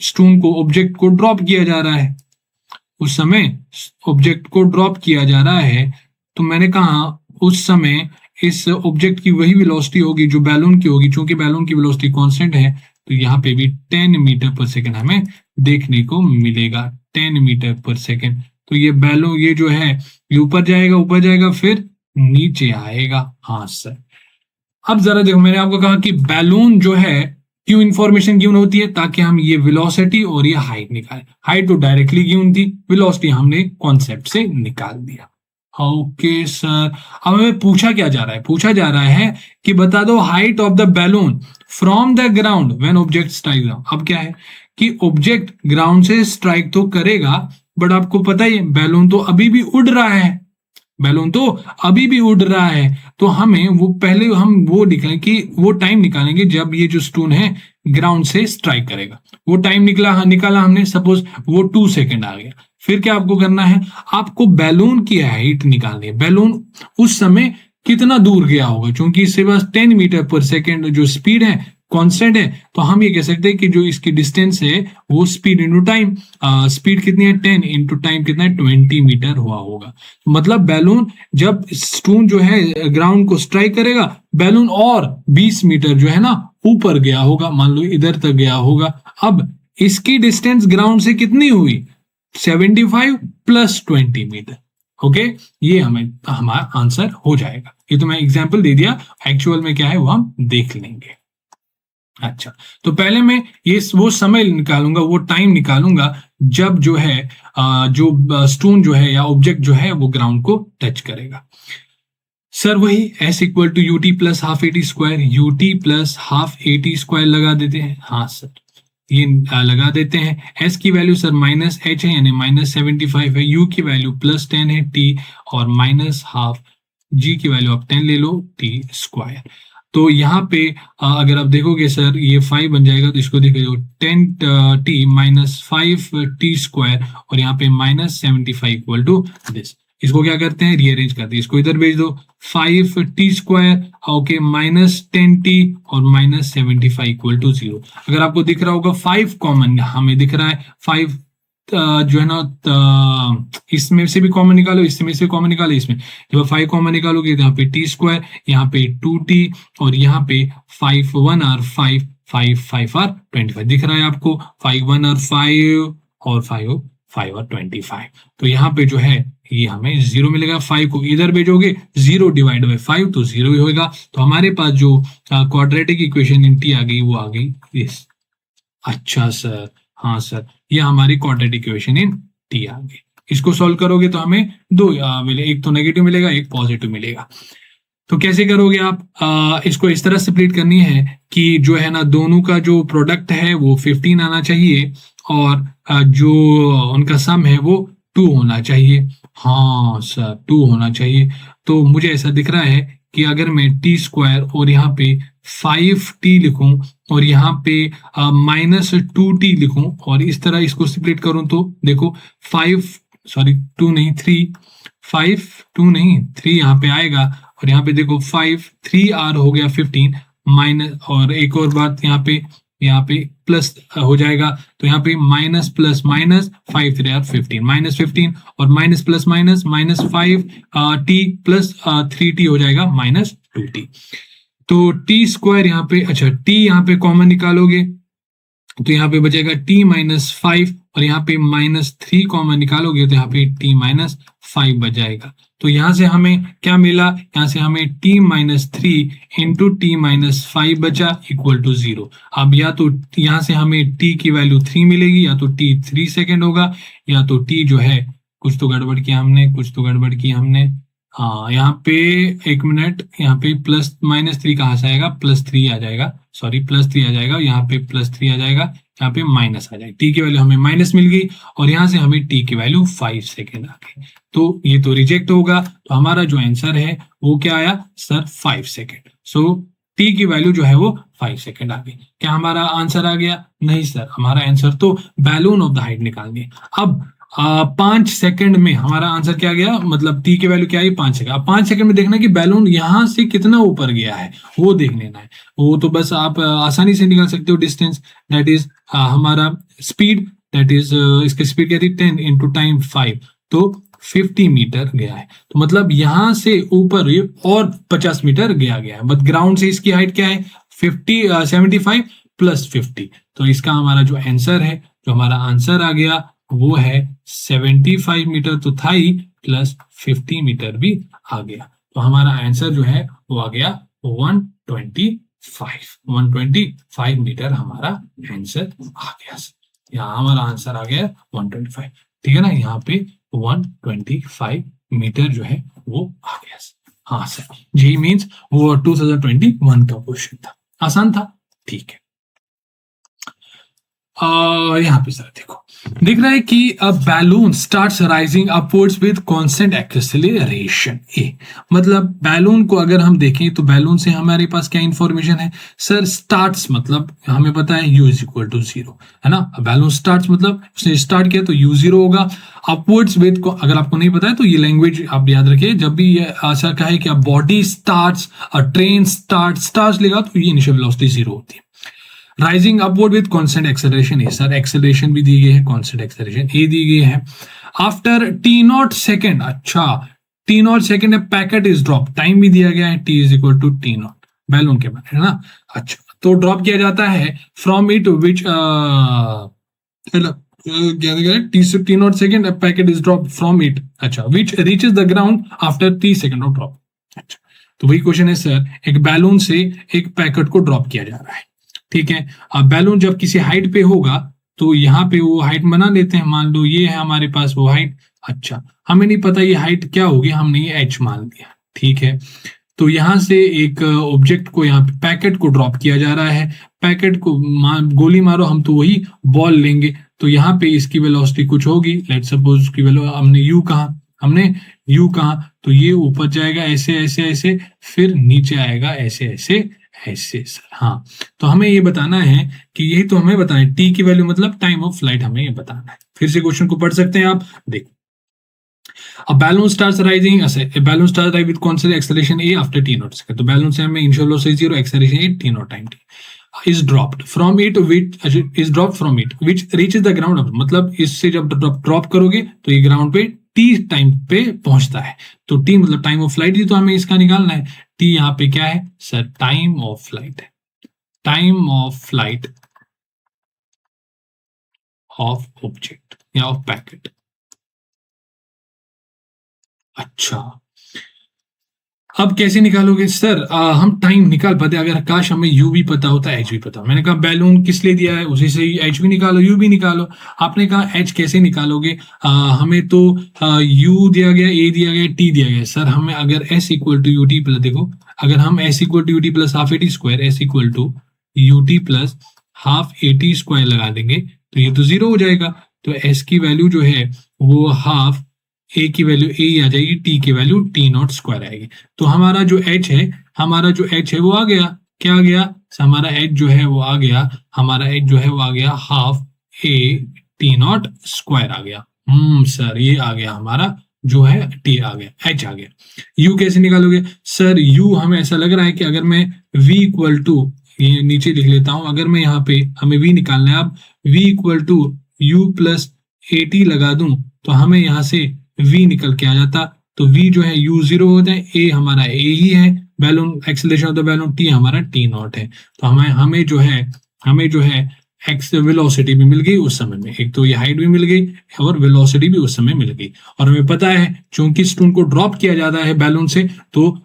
स्टोन को, ऑब्जेक्ट को ड्रॉप किया जा रहा है, उस समय ऑब्जेक्ट को ड्रॉप किया जा रहा है। तो मैंने कहा उस समय इस ऑब्जेक्ट की वही वेलोसिटी होगी जो बैलून की होगी, चूंकि बैलून की वेलोसिटी कांस्टेंट है, तो यहाँ पे भी 10 मीटर पर सेकंड हमें देखने को मिलेगा, 10 मीटर पर सेकंड। तो ये बैलून, ये जो है ये ऊपर जाएगा फिर नीचे आएगा। हाँ सर। अब जरा देखो, मैंने आपको कहा कि बैलून जो है क्यों इंफॉर्मेशन गिवन होती है, ताकि हम ये वेलोसिटी और ये हाइट निकालें। हाइट तो डायरेक्टली गिवन थी, वेलोसिटी हमने कॉन्सेप्ट से निकाल दिया। Okay sir. अब हमें पूछा क्या जा रहा है, पूछा जा रहा है कि बता दो height of the balloon from the ground when object strike ground. अब क्या है कि ऑब्जेक्ट ग्राउंड से स्ट्राइक तो करेगा, बट आपको पता ही है बैलून तो अभी भी उड़ रहा है, बैलून तो अभी भी उड़ रहा है। तो हमें वो पहले हम वो निकालें कि वो टाइम निकालेंगे जब ये जो स्टोन है ग्राउंड से स्ट्राइक करेगा। वो टाइम निकाला हमने, सपोज वो 2 सेकेंड आ गया। फिर क्या आपको करना है, आपको बैलून की हाइट निकालनी है, बैलून उस समय कितना दूर गया होगा, क्योंकि इसके पास 10 मीटर पर सेकेंड जो स्पीड है कांस्टेंट है, तो हम ये कह सकते हैं कि जो इसकी डिस्टेंस है वो स्पीड इंटू टाइम, स्पीड कितनी है 10 इंटू टाइम कितना है 20 मीटर हुआ होगा। मतलब बैलून जब स्टोन जो है ग्राउंड को स्ट्राइक करेगा, बैलून और 20 मीटर जो है ना ऊपर गया होगा, मान लो इधर तक गया होगा। अब इसकी डिस्टेंस ग्राउंड से कितनी हुई, 75 प्लस 20 मीटर। ओके, ये हमारा आंसर हो जाएगा। ये तो मैं एग्जाम्पल दे दिया, एक्चुअल में क्या है वो हम देख लेंगे। अच्छा, तो पहले मैं ये वो समय निकालूंगा, वो टाइम निकालूंगा जब जो है जो स्टोन जो है या ऑब्जेक्ट जो है वो ग्राउंड को टच करेगा। सर वही S equal to U T plus half A T square, U T plus half A T square लगा देते हैं। हाँ सर, ये लगा देते हैं। S की वैल्यू सर माइनस एच है, यानी -75 है। U की वैल्यू +10 है, T और माइनस हाफ, G की वैल्यू आप 10 ले लो, T स्क्वायर। तो यहाँ पे अगर आप देखोगे सर ये 5 बन जाएगा, तो इसको देखिए 10T माइनस 5T स्क्वायर, और यहाँ पे -75 इक्वल टू दिस। इसको क्या करते हैं, रीअरेंज करते हैं, इसको इधर भेज दो, 5T स्क्वायर ओके -10T और -75 इक्वल टू 0। अगर आपको दिख रहा होगा 5 कॉमन हमें दिख रहा है, 5 जो है ना इसमें से भी कॉमन निकालो, इसमें से कॉमन निकालो, इसमें जब 5 कॉमन निकालोगे तो यहाँ पे टी स्क्वायर, यहाँ पे 2T और यहाँ पे 5 1 और 5 5 5 और 25 दिख रहा है आपको, 5 1 और 5 और 5 5 और 25। तो यहाँ पे जो है ये हमें 0 मिलेगा। 5 को इधर भेजोगे, 0 डिवाइड बाई 5 तो 0 ही होगा। तो हमारे पास जो क्वाड्रेटिक इक्वेशन इन टी आ गई वो आ गई इस। अच्छा सर, हाँ सर, ये हमारी क्वाड्रेटिक इक्वेशन इन टी आ गई। इसको सॉल्व करोगे तो हमें दो मिले, एक तो नेगेटिव मिलेगा, एक पॉजिटिव मिलेगा। तो कैसे करोगे आप, इसको इस तरह स्प्लिट करनी है कि जो है ना दोनों का जो प्रोडक्ट है वो 15 आना चाहिए, और जो उनका सम है वो 2 होना चाहिए। हाँ सर, 2 होना चाहिए। तो मुझे ऐसा दिख रहा है कि अगर मैं टी स्क्वायर और यहाँ पे 5T लिखूं और यहाँ पे -2T लिखूं और इस तरह इसको स्प्लिट करूं, तो देखो 2 नहीं 3, 5 2 नहीं 3 यहाँ पे आएगा, और यहाँ पे देखो 5 3R हो गया 15 माइनस, और एक और बात यहाँ पे प्लस हो जाएगा, तो यहाँ पे माइनस प्लस माइनस 5 3 R 15 -15 और minus plus minus -5T plus 3T हो जाएगा -2T। तो टी स्क्वायर यहाँ पे, अच्छा टी यहाँ पे कॉमन निकालोगे तो यहाँ पे बचेगा t -5, और यहाँ पे -3 कॉमन निकालोगे तो यहाँ पे t -5 बच जाएगा। तो यहाँ से हमें क्या मिला, यहाँ से हमें t -3 इंटू t -5 बचा इक्वल टू 0। अब या तो यहाँ से हमें t की वैल्यू 3 मिलेगी, या तो t 3 सेकेंड होगा, या तो t जो है कुछ तो गड़बड़ किया हमने, हाँ यहाँ पे 1 मिनट, यहाँ पे -3 कहाँ से आएगा, +3 आ जाएगा, सॉरी +3 आ जाएगा, यहाँ पे +3 आ जाएगा, यहाँ पे माइनस आ जाएगी, टी की वैल्यू हमें माइनस मिल गई और यहाँ से हमें टी की वैल्यू 5 सेकेंड आ गई, तो ये तो रिजेक्ट होगा। तो हमारा जो आंसर है वो क्या आया सर 5 सेकेंड। सो टी की वैल्यू जो है वो 5 सेकेंड आ गई। क्या हमारा आंसर आ गया? नहीं सर, हमारा आंसर तो बैलून ऑफ द हाइट निकालनी है। अब 5 सेकंड में हमारा आंसर क्या गया, मतलब टी की वैल्यू क्या आई 5 सेकंड। अब 5 सेकंड में देखना कि बैलून यहां से कितना ऊपर गया है वो देख लेना है। वो तो बस आप आसानी से निकाल सकते हो डिस्टेंस, दैट इज हमारा स्पीड, दैट इज इसकी स्पीड क्या थी 10 इंटू टाइम 5, तो 50 मीटर गया है। तो मतलब यहां से ऊपर ये और 50 मीटर गया है, बट ग्राउंड से इसकी हाइट क्या है 75 प्लस 50। तो इसका हमारा जो आंसर है, जो हमारा आंसर आ गया वो है 75 मीटर तो था ही, प्लस 50 मीटर भी आ गया। तो हमारा आंसर जो है वो आ गया 125 मीटर हमारा आंसर आ गया। यहाँ हमारा आंसर आ गया 125, ठीक है ना। यहाँ पे 125 मीटर जो है वो आ गया। हाँ सर, जी मीन्स वो 2021 का क्वेश्चन था, आसान था, ठीक है। यहाँ पे सर देखो, दिख रहा है कि a balloon starts rising upwards with constant acceleration A. मतलब बैलून को अगर हम देखें तो बैलून से हमारे पास क्या इंफॉर्मेशन है सर, स्टार्ट्स मतलब हमें पता है u इज इक्वल टू 0, है ना। बैलून स्टार्ट्स मतलब उसने स्टार्ट किया तो u 0 होगा। अपवर्ड्स विद, अगर आपको नहीं पता है तो ये लैंग्वेज आप याद रखिए, जब भी ये ऐसा कहे कि बॉडी स्टार्ट्स, अ ट्रेन स्टार्ट्स लेगा तो ये इनिशियल वेलोसिटी 0 होती है। Rising upward with constant acceleration A, sir acceleration भी दी गई है, कांस्टेंट एक्सेलरेशन ए दी गई है। आफ्टर टी नॉट सेकेंड, अच्छा T naught second packet is drop, time भी दिया गया है T is equal to T naught, balloon के बारे है ना। अच्छा, तो ड्रॉप किया जाता है from it which T naught second packet is drop from it, अच्छा which reaches the ground after T second of drop. अच्छा, तो वही क्वेश्चन है सर, एक बैलून से एक पैकेट को ड्रॉप किया जा रहा है, ठीक है। अब बैलून जब किसी हाइट पे होगा तो यहाँ पे वो हाइट बना लेते हैं, मान लो ये है हमारे पास वो हाइट। अच्छा, हमें नहीं पता ये हाइट क्या होगी, हमने ये h मान लिया, ठीक है। तो यहाँ से एक ऑब्जेक्ट को, यहाँ पे पैकेट को ड्रॉप किया जा रहा है, पैकेट को गोली मारो, हम तो वही बॉल लेंगे, तो यहाँ पे इसकी वेलोसिटी कुछ होगी, लेट सपोज उसकी हमने u कहा, तो ये ऊपर जाएगा ऐसे ऐसे ऐसे, फिर नीचे आएगा ऐसे ऐसे ऐसे सर। हाँ, तो हमें ये बताना है कि यही तो हमें बताना है, टी की वैल्यू मतलब टाइम ऑफ फ्लाइट, हमें ये बताना है। फिर से क्वेश्चन को पढ़ सकते हैं आप, देखो। A balloon starts rising, a balloon starts rising with constant acceleration a after t naught second. तो बैलून से हमें initial velocity 0, acceleration 8, t naught time t is dropped from it which reaches the ground, मतलब इससे जब drop करोगे तो ये ground पे t टाइम पे पहुंचता है। तो t मतलब टाइम ऑफ फ्लाइट, ही तो हमें इसका निकालना है। t यहाँ पे क्या है सर, टाइम ऑफ फ्लाइट है, time of flight of object या ऑफ पैकेट। अच्छा, अब कैसे निकालोगे सर? हम टाइम निकाल पाते अगर काश हमें u भी पता होता, h भी पता। मैंने कहा बैलून किस लिए दिया है, उसी से ही h भी निकालो, u भी निकालो। आपने कहा h कैसे निकालोगे? हमें तो u दिया गया, a दिया गया, t दिया गया। सर हमें अगर s equal to ut plus, देखो अगर हम s equal to ut plus half A T square, s equal to ut plus half A T square लगा देंगे तो ये तो 0 हो जाएगा। तो s की वैल्यू जो है वो हाफ a की वैल्यू a ही आ जाएगी, t की वैल्यू t नॉट स्क्वायर आएगी। तो हमारा जो h है वो आ गया, क्या आ गया हमारा h जो है वो आ गया, हमारा h जो है वो आ गया half a t naught square आ गया। सर ये आ गया हमारा जो है t आ गया, h आ गया। u कैसे निकालोगे सर? u हमें ऐसा लग रहा है कि अगर मैं v इक्वल टू, ये नीचे लिख लेता हूं, अगर मैं यहाँ पे हमें v निकालना है, अब v equal to u plus A T लगा दूं तो हमें यहाँ से v निकल के आ जाता। तो v जो है u 0 होता है, a हमारा a ही है, balloon acceleration of the balloon t हमारा t नॉट है। तो हमें जो है एक्स वेलोसिटी भी मिल गई उस समय में, एक तो ये हाइट भी मिल गई और वेलोसिटी भी उस समय मिल गई। और हमें पता है चूंकि स्टोन को ड्रॉप किया जाता है बैलून से, तो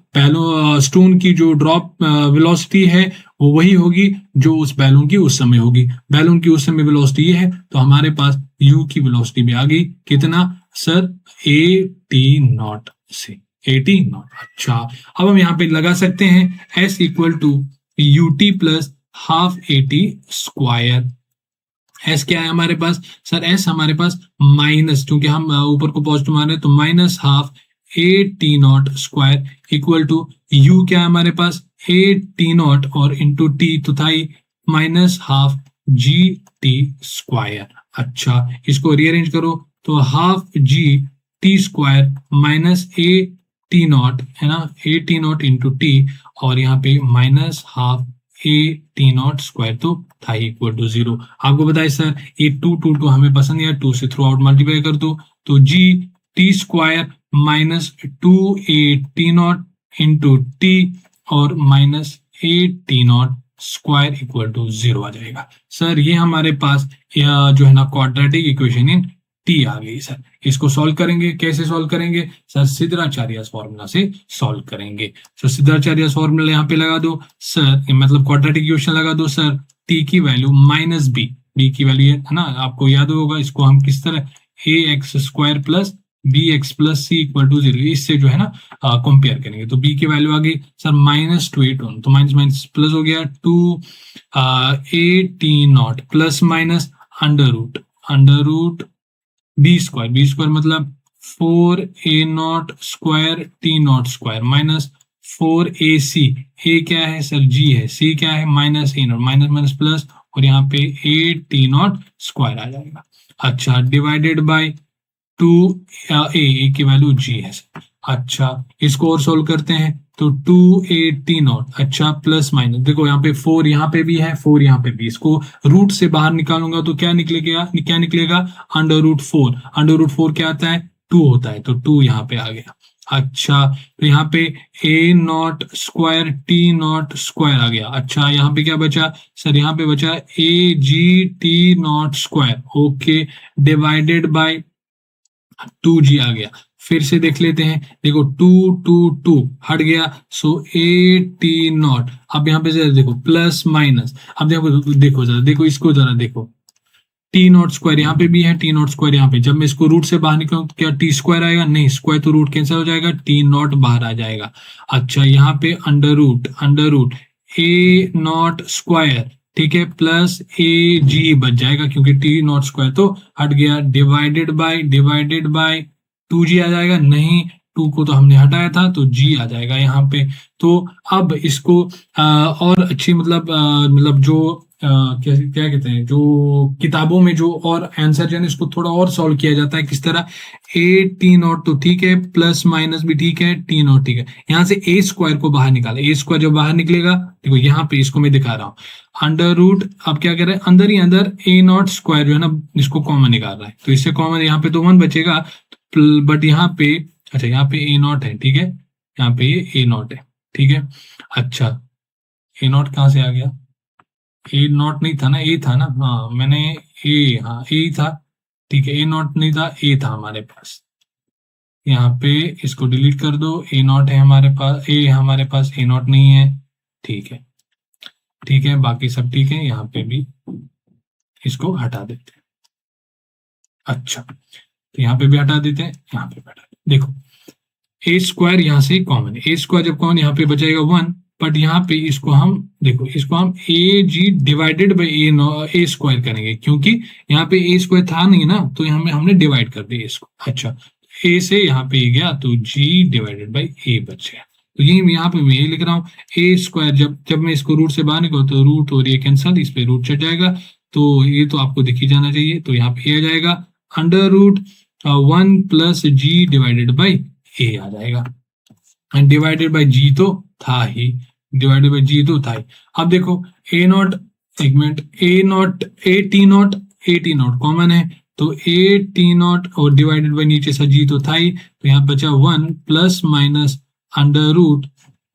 स्टोन की जो ड्रॉप वेलोसिटी है वो वही होगी जो उस बैलून की उस समय होगी। बैलून की उस समय वेलोसिटी ये है, तो हमारे पास u की वेलोसिटी भी आ गई, कितना सर? ए टी नॉट से, ए टी नॉट। अच्छा, अब हम यहाँ पे लगा सकते हैं s equal to U T plus half A T square S क्या है हमारे पास सर, एस हमारे पास माइनस, क्योंकि हम ऊपर को पॉजिटिव मान रहे हैं, तो minus half A T naught square equal to U क्या है हमारे पास ए टी नॉट और इंटू टी तो था ही minus half G T square. अच्छा, इसको रीअरेंज करो तो half G T square minus A T naught है ना, A T naught into T, और यहाँ पे minus half A T naught square तो था इक्वल टू 0। आपको बताए सर ये टू टू टू हमें पसंद है, टू से थ्रू आउट मल्टीप्लाई कर दो तो G T square minus two A T naught into T और minus A T naught square equal to 0 आ जाएगा। सर ये हमारे पास जो है ना क्वाड्रेटिक इक्वेशन इन टी आ गई सर। इसको सॉल्व करेंगे, कैसे सॉल्व करेंगे सर, सिद्धाचार्य फॉर्मूला से सॉल्व करेंगे। सर सिद्धाचार्य फॉर्मूला यहाँ पे लगा दो सर, मतलब क्वाड्रेटिक इक्वेशन लगा दो सर, टी की वैल्यू माइनस बी, डी की वैल्यू है ना, आपको याद होगा इसको हम किस तरह A X square plus B X plus C equal to 0, इससे जो है ना कंपेयर करेंगे। तो बी की वैल्यू आ गई sir minus two eight one, तो माइनस माइनस प्लस हो गया two A T naught plus minus under root B square मतलब four A naught square T naught square minus four A C, A क्या है sir G है, C क्या है minus A naught, minus minus plus और यहाँ पे A T naught square आ जाएगा। अच्छा, डिवाइडेड बाय टू ए की वैल्यू जी है। अच्छा, इसको और सोल्व करते हैं तो टू ए टी नॉट, अच्छा प्लस माइनस, देखो यहाँ पे फोर यहाँ पे भी है, फोर यहाँ पे भी, इसको रूट से बाहर निकालूंगा तो क्या निकलेगा अंडर रूट फोर क्या आता है टू होता है, तो टू यहाँ पे आ गया। अच्छा, तो यहाँ पे A naught square T naught square आ गया। अच्छा, यहाँ पे क्या बचा सर, यहाँ पे बचा A G T naught square, okay, divided by two G आ गया। फिर से देख लेते हैं, देखो टू टू टू हट गया, सो ए टी नॉट, अब यहाँ पे जरा देखो प्लस माइनस, अब देखो जरा देखो इसको जरा देखो, टी नॉट स्क्वायर यहाँ पे भी है, टी नॉट स्क्वायर यहाँ पे, जब मैं इसको रूट से बाहर निकलूं तो क्या टी स्क्वायर आएगा, नहीं, स्क्वायर तो रूट कैंसिल हो जाएगा, टी नॉट बाहर आ जाएगा। अच्छा, यहाँ पे under root A naught square, ठीक है, प्लस ए जी बच जाएगा क्योंकि टी नॉट स्क्वायर तो हट गया, डिवाइडेड बाय टू जी आ जाएगा, नहीं टू को तो हमने हटाया था तो जी आ जाएगा यहाँ पे। तो अब इसको और अच्छी मतलब जो क्या क्या कहते हैं, जो किताबों में जो और आंसर जो है इसको थोड़ा और सॉल्व किया जाता है, किस तरह, ए टी नॉट तो ठीक है, प्लस माइनस भी ठीक है, टी नॉट ठीक है, यहाँ से ए स्क्वायर को बाहर निकाला, ए स्क्वायर जब बाहर निकलेगा, देखो यहाँ पे इसको मैं दिखा रहा हूँ, अंडर रूट, अब क्या कर रहे हैं अंदर ही अंदर ए नॉट स्क्वायर जो है ना इसको कॉमन निकाल रहा है, तो इससे कॉमन यहाँ पे तो वन बचेगा, बट यहाँ पे अच्छा यहाँ पे ए नॉट है, ठीक है, यहाँ पे ये ए नॉट है, ठीक है। अच्छा, ए नॉट कहाँ से आ गया, ए नॉट नहीं था ना, ए था ना, हाँ मैंने ए, हाँ ए था, ठीक है, ए नॉट नहीं था, ए था हमारे पास, यहाँ पे इसको डिलीट कर दो, ए नॉट है हमारे पास, ए हमारे पास, ए नॉट नहीं है, ठीक है, ठीक है, बाकी सब ठीक है, यहाँ पे भी इसको हटा देते हैं। अच्छा, तो यहाँ पे भी हटा देते हैं, यहाँ पे भी हटा देते हैं। देखो ए स्क्वायर यहाँ से कॉमन है, ए स्क्वायर जब कॉमन यहाँ पे बचेगा वन, बट यहाँ पे इसको हम देखो, इसको हम ए जी डिवाइडेड बाई ए स्क्वायर करेंगे, क्योंकि यहाँ पे ए स्क्वायर था नहीं ना, तो यहाँ में हमने डिवाइड कर दिया इसको। अच्छा, ए से यहाँ पे ए गया तो जी डिवाइडेड बाई ए बच गया, तो यही यहाँ पे मैं ये लिख रहा हूँ, ए स्क्वायर जब मैं इसको रूट से बाहर निकलूँ तो रूट और ये कैंसल, इस पे रूट चढ़ जाएगा, तो ये तो आपको दिख ही जाना चाहिए, तो यहाँ पे ए आ जाएगा, under root one plus G divided by A आ जाएगा, एंड डिवाइडेड बाई जी तो था ही, डिवाइडेड बाई जी तो था ही। अब देखो ए नॉट, एक minute, A T naught common है, तो ए टी नॉट और डिवाइडेड बाई नीचे सा जी तो था ही, तो यहाँ बचा one plus minus under root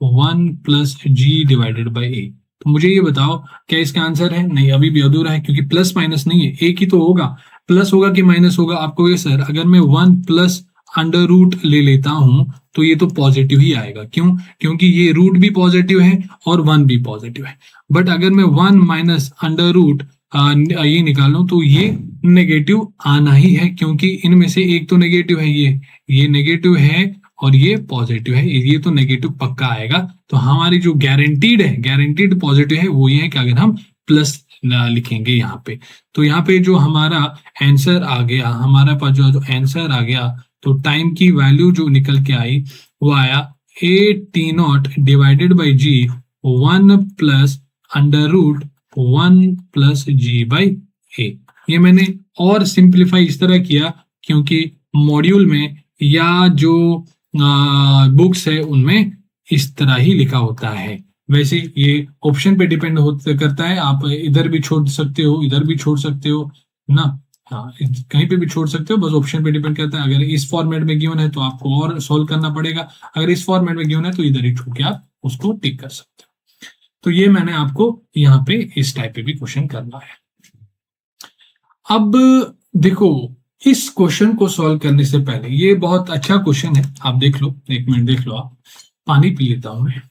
one plus G divided by A. तो मुझे ये बताओ क्या इसका आंसर है, नहीं अभी भी अधूरा है, क्योंकि प्लस माइनस नहीं है, एक ही तो होगा, प्लस होगा कि माइनस होगा, आपको ये सर अगर मैं वन प्लस अंडर रूट ले लेता हूं तो ये तो पॉजिटिव ही आएगा, क्यों, क्योंकि ये रूट भी पॉजिटिव है और वन भी पॉजिटिव है, बट अगर मैं वन माइनस अंडर रूट ये निकालूं तो ये नेगेटिव आना ही है, क्योंकि इनमें से एक तो नेगेटिव है, ये नेगेटिव है और ये पॉजिटिव है, ये तो नेगेटिव पक्का आएगा। तो हमारी जो गारंटीड पॉजिटिव है वो ये है कि अगर हम प्लस लिखेंगे यहाँ पे। तो यहाँ पे जो हमारा आंसर आ गया, हमारे पास जो आंसर आ गया, तो टाइम की वैल्यू जो निकल के आई वो आया A T naught divided by G 1 plus under root 1 plus G by A. ये मैंने और सिंप्लीफाई इस तरह किया क्योंकि मॉड्यूल में या जो बुक्स है उनमें इस तरह ही लिखा होता है। वैसे ये ऑप्शन पे डिपेंड करता है, आप इधर भी छोड़ सकते हो, इधर भी छोड़ सकते हो ना, हाँ कहीं पे भी छोड़ सकते हो, बस ऑप्शन पे डिपेंड करता है। अगर इस फॉर्मेट में गिवन है तो आपको और सॉल्व करना पड़ेगा, अगर इस फॉर्मेट में गिवन है तो इधर ही छोड़ के आप उसको टिक कर सकते हो। तो ये मैंने आपको यहाँ पे इस टाइप पे भी क्वेश्चन करना है। अब देखो, इस क्वेश्चन को सॉल्व करने से पहले, ये बहुत अच्छा क्वेश्चन है, आप देख लो, एक मिनट देख लो, आप पानी पी लेता हूं मैं।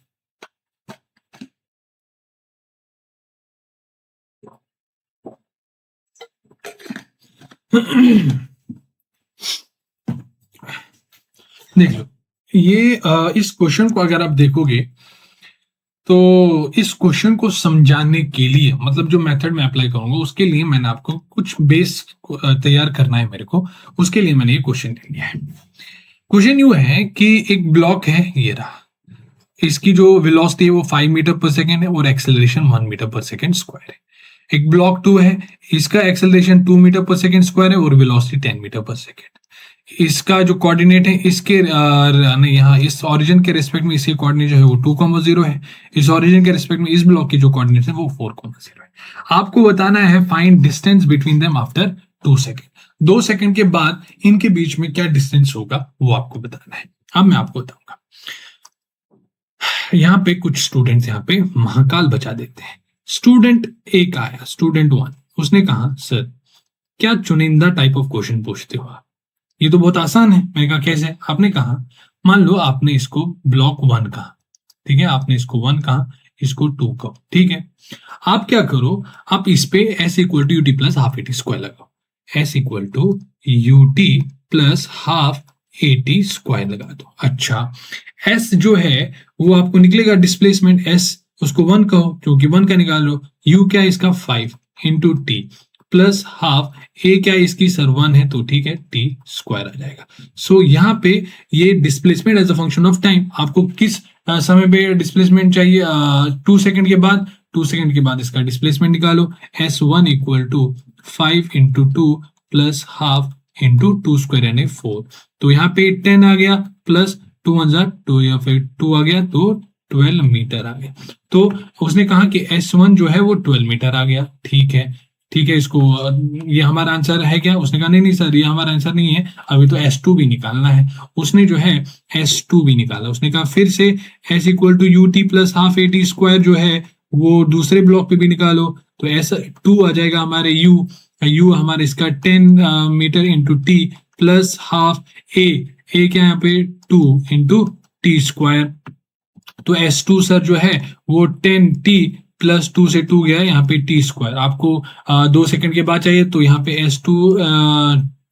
देख लो, ये इस क्वेश्चन को अगर आप देखोगे तो इस क्वेश्चन को समझाने के लिए, मतलब जो मेथड मैं अप्लाई करूंगा उसके लिए मैंने आपको कुछ बेस तैयार करना है मेरे को, उसके लिए मैंने ये क्वेश्चन ले लिया है। क्वेश्चन यू है कि एक ब्लॉक है, ये रहा, इसकी जो वेलोसिटी है वो 5 मीटर पर सेकेंड है और एक्सेलरेशन 1 मीटर पर सेकेंड स्क्वायर है। एक ब्लॉक 2 है, इसका एक्सेलरेशन 2 मीटर पर सेकेंड स्क्वायर है और वेलोसिटी 10 मीटर पर सेकेंड। इसका जो कोऑर्डिनेट है, इसके नहीं, यहाँ इस ओरिजिन के रेस्पेक्ट में इसके कोऑर्डिनेट जो है वो 2,0 है, इस ओरिजिन के रेस्पेक्ट में इस ब्लॉक की जो कोऑर्डिनेट है वो 4,0 है। आपको बताना है find distance between them after 2 second. 2 second के बाद इनके बीच में क्या डिस्टेंस होगा वो आपको बताना है। अब मैं आपको बताऊंगा। यहाँ पे कुछ स्टूडेंट्स यहाँ पे महाकाल बचा देते हैं। स्टूडेंट एक आया, स्टूडेंट 1, उसने कहा सर क्या चुनिंदा टाइप ऑफ क्वेश्चन पूछते हो आप, ये तो बहुत आसान है। मैंने कहा कैसे? आपने कहा मान लो आपने इसको ब्लॉक 1 कहा, ठीक है, आपने इसको 1 कहा, इसको 2 कहो, ठीक है। आप क्या करो, आप इस पे S equal to UT plus half A T square लगाओ, S equal to UT plus half A T square लगा दो। अच्छा, एस जो है वो आपको निकलेगा डिस्प्लेसमेंट एस, उसको 1 कहो क्योंकि 1 का निकालो, यू क्या है इसका 5 into T plus half, A क्या है इसकी सर 1 है तो ठीक है, टी स्क्वायर आ जाएगा। सो यहाँ पे ये displacement as a function of time, आपको किस समय पे डिस्प्लेसमेंट चाहिए, 2 सेकंड के बाद, 2 सेकंड के बाद इसका डिस्प्लेसमेंट निकालो, S1 equal to 5 into 2 plus half into 2 square यानी 4। तो यहाँ पे 10 आ गया प्लस 2 1 2 या फिर 2 आ गया तो 12 मीटर आ गया। तो उसने कहा कि S1 जो है वो 12 मीटर आ गया, ठीक है, ठीक है, इसको ये हमारा आंसर है क्या? उसने कहा नहीं नहीं सर ये हमारा आंसर नहीं है, अभी तो S2 भी निकालना है। उसने जो है S2 भी निकाला, उसने कहा फिर से S equal to U T plus half A T square जो है वो दूसरे ब्लॉक पे भी निकालो, तो S2 आ जाएगा हमारे यू हमारे इसका 10 metre into T plus half A क्या यहाँ पे 2 इंटू टी स्क्वायर। तो S2 सर जो है वो 10t प्लस 2 से 2 गया यहाँ पे टी स्क्वायर। आपको 2 सेकंड के बाद चाहिए तो यहाँ पे S2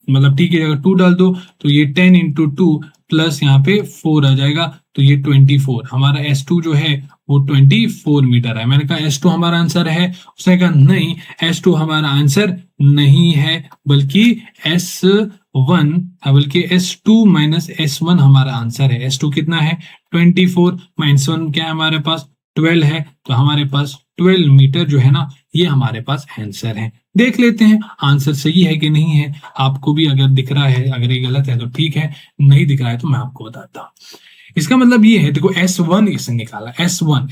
मतलब टी की जगह 2 डाल दो, तो ये 10 इंटू 2 प्लस यहाँ पे 4 आ जाएगा, तो ये 24। हमारा S2 जो है वो 24 मीटर है। मैंने कहा S2 हमारा आंसर है, उसने कहा नहीं S2 हमारा आंसर नहीं है बल्कि S2 माइनस S1 हमारा आंसर है। S2 कितना है 24 माइनस 1 क्या है हमारे पास 12 है, तो हमारे पास 12 मीटर जो है ना ये हमारे पास आंसर है। देख लेते हैं आंसर सही है कि नहीं है। आपको भी अगर दिख रहा है, अगर ये गलत है तो ठीक है, नहीं दिख रहा है तो मैं आपको बताता हूँ। इसका मतलब ये है, देखो S1 इसने निकाला, S1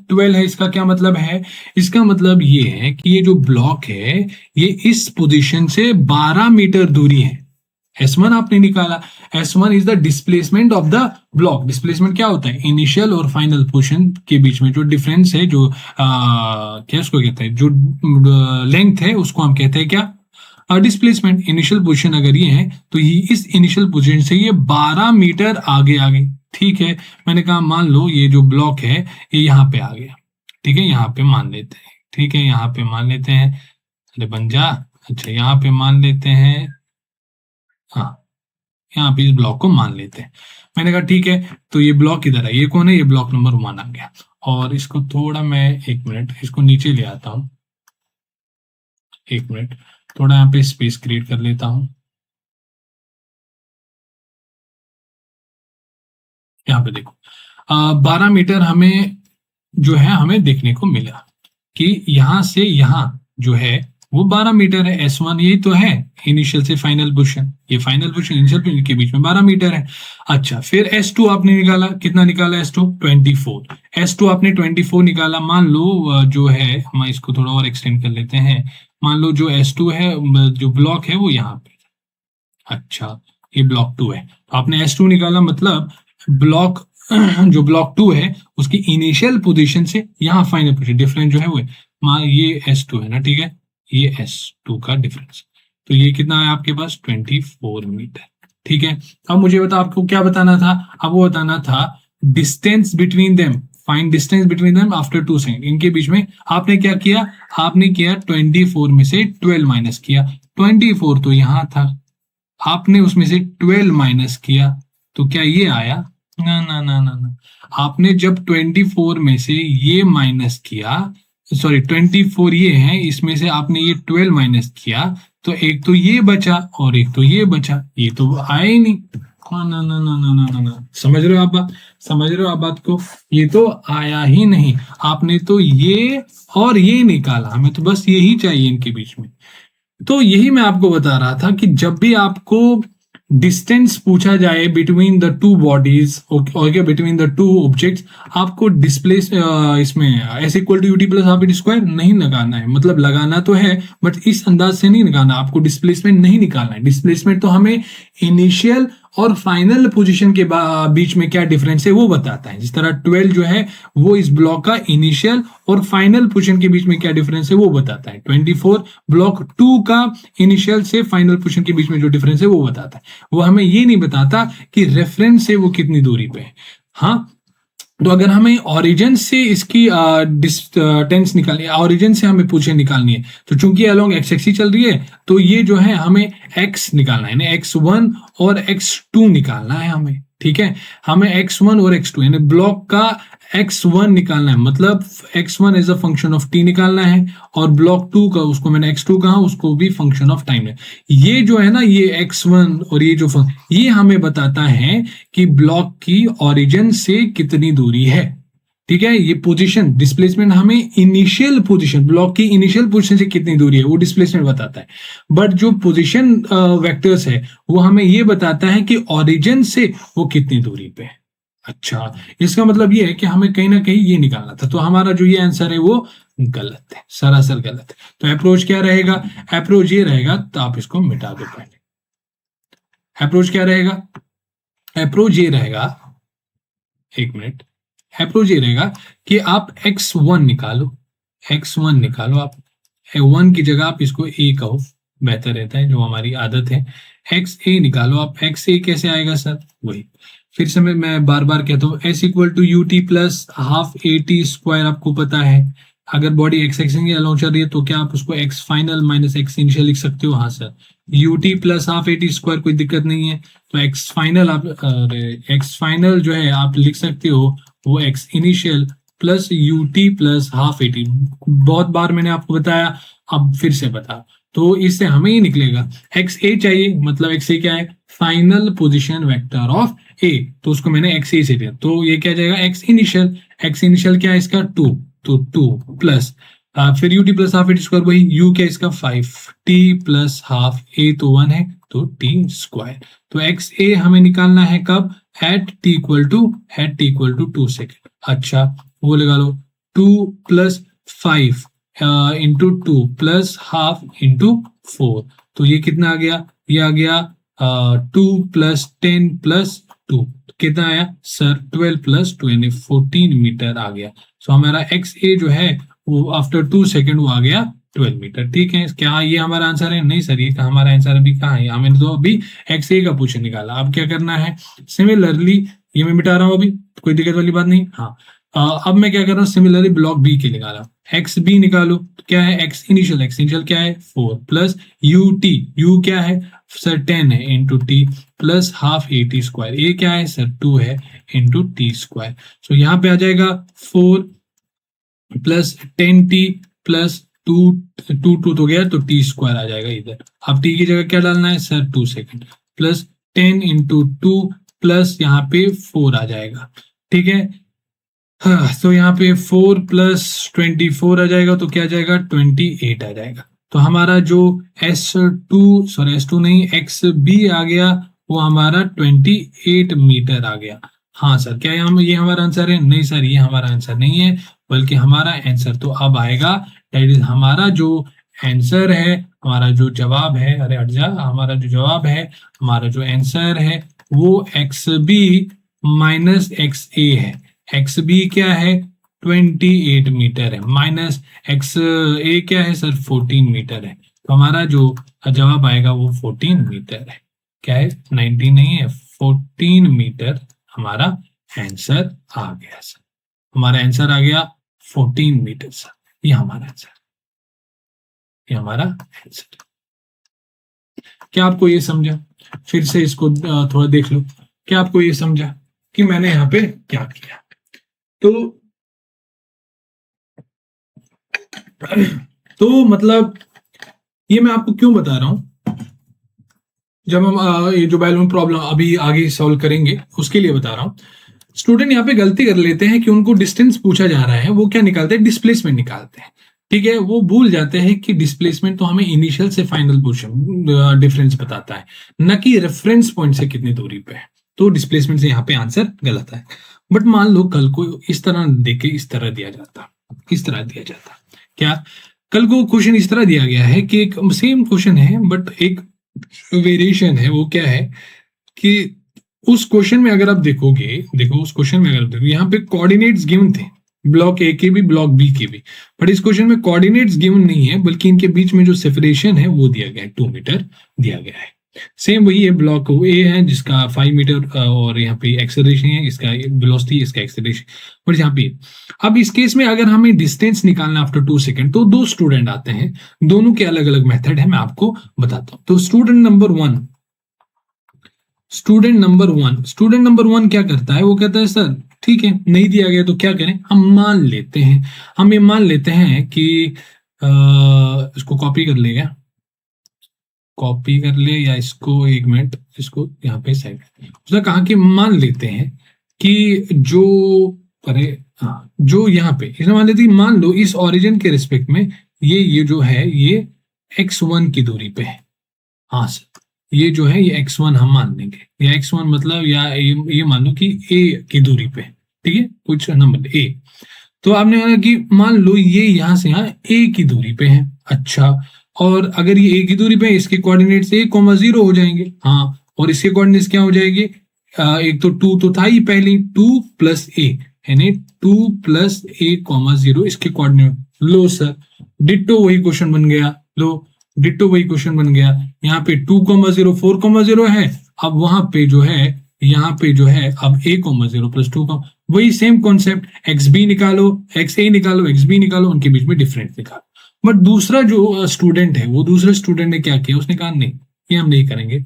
12 है, इसका क्या मतलब है? इसका मतलब ये है कि ये जो ब्लॉक है ये इस पोजीशन से 12 मीटर दूरी है। S1 आपने निकाला, S1 is the displacement of the block. Displacement क्या होता है? इनिशियल और फाइनल पोजीशन के बीच में जो डिफरेंस है, जो क्या उसको कहते हैं, जो लेंथ है उसको हम कहते हैं क्या? डिस्प्लेसमेंट। इनिशियल पोजीशन अगर ये है तो ये इस इनिशियल पोजीशन से ये 12 मीटर आगे आ गई, ठीक है। मैंने कहा मान लो ये जो ब्लॉक है ये यहाँ पे आ गया, ठीक है, यहाँ पे मान लेते हैं, ठीक है, यहाँ पे मान लेते हैं, अरे बन जा, अच्छा यहाँ पे मान लेते हैं, हाँ यहाँ पे इस ब्लॉक को मान लेते हैं। मैंने कहा ठीक है, तो ये ब्लॉक इधर है, ये कौन है? ये ब्लॉक नंबर 1 आ गया। और इसको थोड़ा मैं 1 मिनट इसको नीचे ले आता हूँ, एक मिनट, थोड़ा यहाँ पे स्पेस क्रिएट कर लेता हूं। यहाँ पे देखो 12 मीटर हमें जो है हमें देखने को मिला कि यहां से यहां जो है वो 12 मीटर है। S1 यही तो है इनिशियल से फाइनल पोजीशन, ये फाइनल पोजीशन इनिशियल पोजीशन के बीच में 12 मीटर है। अच्छा, फिर S2 आपने निकाला, कितना निकाला S2? 24। S2 आपने 24 निकाला। मान लो जो है हम इसको थोड़ा और एक्सटेंड कर लेते हैं। मान लो जो S2 है, जो ब्लॉक है वो यहाँ पे, अच्छा ये ब्लॉक 2 है, तो आपने S2 निकाला, मतलब ब्लॉक जो ब्लॉक 2 है उसकी इनिशियल पोजीशन से यहाँ फाइनल पोजीशन डिफरेंस जो है वो है। मान ये S2 है ना, ठीक है, ये S2 का डिफरेंस, तो ये कितना है आपके पास? 24 मीटर। ठीक है, अब मुझे बता, आपको क्या बताना था? अब वो बताना था distance between them, find distance between them after 2 second. इनके बीच में आपने क्या किया? आपने किया 24 में से 12 माइनस किया। 24 तो यहाँ था, आपने उसमें से 12 माइनस किया, तो क्या ये आया? ना ना ना ना ना, आपने जब 24 में से ये माइनस किया, सॉरी 24 ये है, इसमें से आपने ये 12 माइनस किया, तो एक तो ये बचा और एक तो ये बचा, ये तो आया ही नहीं। हाँ, ना ना ना ना ना ना ना, समझ रहे हो आप बात? समझ रहे हो आप बात को? ये तो आया ही नहीं। आपने तो ये और ये निकाला, हमें तो बस यही चाहिए इनके बीच में। तो यही मैं आपको बता रहा था कि जब भी आपको डिस्टेंस पूछा जाए बिटवीन द टू बॉडीज और बिटवीन द टू ऑब्जेक्ट्स, आपको डिस्प्लेस इसमें S equal to UT plus half it square नहीं लगाना है। मतलब लगाना तो है बट इस अंदाज से नहीं लगाना, आपको डिस्प्लेसमेंट नहीं निकालना है। डिस्प्लेसमेंट तो हमें इनिशियल और फाइनल पोजीशन के बीच में क्या डिफरेंस है वो बताता है। जिस तरह 12 जो है वो इस ब्लॉक का इनिशियल और फाइनल पोजीशन के बीच में क्या डिफरेंस है वो बताता है। 24 ब्लॉक 2 का इनिशियल से फाइनल पोजीशन के बीच में जो डिफरेंस है वो बताता है। वो हमें ये नहीं बताता कि रेफरेंस से वो कितनी दूरी पे है। हाँ, तो अगर हमें ओरिजिन से इसकी डिस्टेंस निकालनी है, ओरिजिन से हमें पोजीशन निकालनी है, तो चूंकि अलोंग एक्स एक्सिस चल रही है, तो ये जो है हमें एक्स निकालना है, x1 और x2 निकालना है हमें। ठीक है, हमें x1 और x2 यानी ब्लॉक का x1 निकालना है, मतलब x1 as a function of t निकालना है, और ब्लॉक 2 का, उसको मैंने x2 कहा, उसको भी फंक्शन ऑफ टाइम है। ये जो है ना, ये x1 और ये जो ये हमें बताता है कि ब्लॉक की ओरिजिन से कितनी दूरी है। ठीक है, ये पोजीशन डिस्प्लेसमेंट हमें इनिशियल पोजीशन, ब्लॉक की इनिशियल पोजीशन से कितनी दूरी है वो डिस्प्लेसमेंट बताता है। बट जो पोजीशन वेक्टर्स है वो हमें ये बताता है कि ओरिजिन से वो कितनी दूरी पे है। अच्छा, इसका मतलब ये है कि हमें कहीं ना कहीं ये निकालना था, तो हमारा जो ये आंसर है वो गलत है, सरासर गलत है। तो अप्रोच क्या रहेगा? अप्रोच ये रहेगा, तो आप इसको मिटा दो पहले। अप्रोच क्या रहेगा? अप्रोच ये रहेगा, एक मिनट, अप्रोच ये रहेगा कि आप x1 निकालो, x1 निकालो आप, 1 की जगह आप इसको a कहो, बेहतर रहता है, जो हमारी आदत है। xa निकालो आप, xa कैसे आएगा सर? वही फिर से मैं बार बार कहता हूँ, s equal to U T plus half A T square, आपको पता है। अगर बॉडी एक्स एक्सिस के अलोंग चल रही है तो क्या आप उसको X final minus X initial लिख सकते हो? हाँ sir, U T plus half A T square, कोई दिक्कत नहीं है। तो एक्स फाइनल आप, एक्स फाइनल जो है आप लिख सकते हो वो X initial plus U T plus half A T. बहुत बार मैंने आपको बताया, अब फिर से बता, तो इससे हमें ही निकलेगा एक्स ए चाहिए, मतलब एक्स ए क्या है? फाइनल पोजीशन वेक्टर ऑफ ए, तो उसको मैंने एक्स ए से दिया, तो ये क्या जाएगा? X initial. एक्स इनिशियल क्या है इसका? 2, तो 2 प्लस फिर you T plus half A T square, वही यू क्या इसका? 5 टी प्लस हाफ, ए तो 1 है तो टी स्क्वायर। तो एक्स ए हमें निकालना है कब? At T equal to 2 second. अच्छा, वो लगा लो, 2 plus 5 into 2 plus half into 4, तो ये कितना आ गया? ये आ गया 2 प्लस 10 प्लस 2, कितना आया सर? 12 प्लस 2 यानी 14 मीटर आ गया। सो हमारा एक्स ए जो है वो आफ्टर 2 सेकेंड वो आ गया 12 मीटर। ठीक है, क्या ये हमारा आंसर है? नहीं सर, ये हमारा आंसर अभी कहाँ है? हमें तो अभी एक्स ए का पोजीशन निकाला। अब क्या करना है? सिमिलरली ये मैं मिटा रहा हूँ अभी, कोई दिक्कत वाली बात नहीं। हाँ, अब मैं क्या कर रहा हूँ? सिमिलरली ब्लॉक बी के निकाला, एक्स बी निकालो, तो क्या है? एक्स इनिशियल क्या है? 4 प्लस यू टी, यू क्या है सर? 10 है into T plus half A T square, A क्या है सर? 2 है इंटू टी स्क्वायर। सो यहाँ पे आ जाएगा 4 plus 10 T plus two two two तो गया तो टी स्क्वायर आ जाएगा इधर। अब टी की जगह क्या डालना है sir 2 second plus 10 into 2 plus यहाँ पे 4 आ जाएगा। ठीक है, हाँ तो यहाँ पे 4 प्लस 24 आ जाएगा तो क्या आ जाएगा 28 आ जाएगा। तो हमारा जो S2 नहीं XB आ गया वो हमारा 28 मीटर आ गया। हाँ सर क्या ये हमारा आंसर है? नहीं सर ये हमारा आंसर नहीं है, बल्कि हमारा आंसर तो अब आएगा दैट इज हमारा जो आंसर है, हमारा जो जवाब है, अरे हट जा, हमारा जो जवाब है, हमारा जो आंसर है वो XB माइनस XA है। XB क्या है 28 मीटर है, माइनस XA क्या है सर 14 मीटर है। तो हमारा जो जवाब आएगा वो 14 मीटर है। क्या है 19 नहीं है, 14 मीटर हमारा आंसर आ गया सर। हमारा आंसर आ गया 14 मीटर सर। ये हमारा आंसर, ये हमारा आंसर। क्या आपको ये समझा? फिर से इसको थोड़ा देख लो। क्या आपको ये समझा कि मैंने यहाँ पे क्या किया? तो मतलब ये मैं आपको क्यों बता रहा हूं, जब हम ये जो बैलून प्रॉब्लम अभी आगे सॉल्व करेंगे उसके लिए बता रहा हूं। स्टूडेंट यहाँ पे गलती कर लेते हैं कि उनको डिस्टेंस पूछा जा रहा है, वो क्या निकालते हैं डिस्प्लेसमेंट निकालते हैं। ठीक है, वो भूल जाते हैं कि डिस्प्लेसमेंट तो हमें इनिशियल से फाइनल पोजीशन डिफरेंस बताता है, न कि रेफरेंस पॉइंट से कितनी दूरी पे है। तो डिस्प्लेसमेंट से यहाँ पे आंसर गलत है। बट मान लो कल को इस तरह देके इस तरह दिया जाता, इस तरह दिया जाता, क्या कल को क्वेश्चन इस तरह दिया गया है कि एक सेम क्वेश्चन है बट एक वेरिएशन है। वो क्या है कि उस क्वेश्चन में अगर आप देखोगे, देखो उस क्वेश्चन में अगर आप देखो यहाँ पे कोऑर्डिनेट्स गिवन थे, ब्लॉक ए के भी ब्लॉक बी के भी, बट इस क्वेश्चन में कोऑर्डिनेट्स गिवन नहीं है, बल्कि इनके बीच में जो सेपरेशन है वो दिया गया है 2 मीटर दिया गया है। सेम वही है, ब्लॉक ए है जिसका 5 मीटर और यहाँ पे एक्सेलरेशन है, इसका वेलोसिटी, इसका एक्सेलरेशन। और यहाँ पे अब इस केस में अगर हमें डिस्टेंस निकालना आफ्टर 2 सेकेंड, तो 2 स्टूडेंट आते हैं, दोनों के अलग अलग मेथड है, मैं आपको बताता हूँ। तो स्टूडेंट नंबर वन क्या करता है, वो कहता है सर ठीक है नहीं दिया गया तो क्या करें, हम मान लेते हैं, हम ये मान लेते हैं कि इसको कॉपी कर ले, क्या कॉपी कर ले, या इसको एक मिनट इसको यहाँ पे साइड। उसने कहा कि मान लेते हैं कि जो अरे हाँ जो यहाँ पे इसने मान लेते मान लो इस ओरिजिन के रिस्पेक्ट में ये जो है ये x1 की दूरी पे है। हाँ सर ये जो है ये x1 हम मान लेंगे, या x1 मतलब या ये मान लो कि a की दूरी पे, ठीक है कुछ नंबर a। तो आपने कहा कि मान लो ये यहाँ से यहाँ a की दूरी पे है। अच्छा, और अगर ये a की दूरी पे है, इसके कोऑर्डिनेट्स a,0 हो जाएंगे। हाँ, और इसके कोऑर्डिनेट्स क्या हो जाएंगे, एक तो 2 तो था ही पहले, 2 प्लस a यानी 2 प्लस a,0 इसके कोऑर्डिनेट। लो सर डिट्टो वही क्वेश्चन बन गया, लो डिट्टो वही क्वेश्चन बन गया। यहाँ पे 2,0 4,0 है, अब वहां पे जो है यहाँ पे जो है अब a,0 प्लस 2, वही सेम कॉन्सेप्ट, XB निकालो, XA निकालो, XB निकालो, उनके बीच में डिफरेंस निकालो। बट दूसरा जो स्टूडेंट है, वो दूसरे स्टूडेंट ने क्या किया, उसने कहा नहीं ये हम नहीं करेंगे,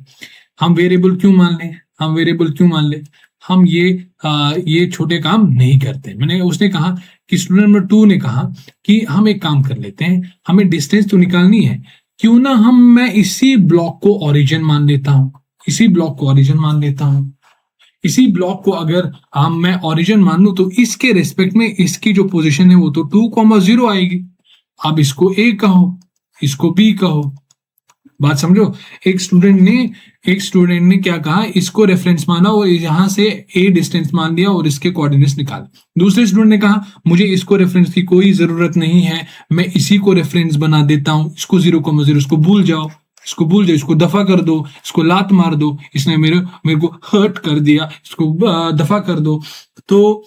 हम वेरिएबल क्यों मान लें, हम वेरिएबल क्यों मान लें, हम ये छोटे काम नहीं करते। मैंने उसने कहा कि स्टूडेंट नंबर 2 ने कहा कि हम एक काम कर लेते हैं, हमें डिस्टेंस तो निकालनी है, क्यों ना मैं इसी ब्लॉक को ओरिजिन मान लेता हूं, इसी ब्लॉक को ओरिजिन मान लेता हूं। इसी ब्लॉक को अगर मैं ओरिजिन मान लूं तो इसके रिस्पेक्ट में इसकी जो पोजीशन है वो तो 2,0 आएगी। अब इसको A कहो, इसको B कहो, बात समझो। एक स्टूडेंट ने क्या कहा, इसको रेफरेंस माना और यहां से A डिस्टेंस मान लिया और इसके कोऑर्डिनेट्स निकाल। दूसरे स्टूडेंट ने कहा मुझे इसको रेफरेंस की कोई जरूरत नहीं है, मैं इसी को रेफरेंस बना देता हूं, इसको 0,0 इसको भूल जाओ, इसको दफा कर दो, इसको लात मार दो, इसने मेरे को हर्ट कर दिया, इसको दफा कर दो। तो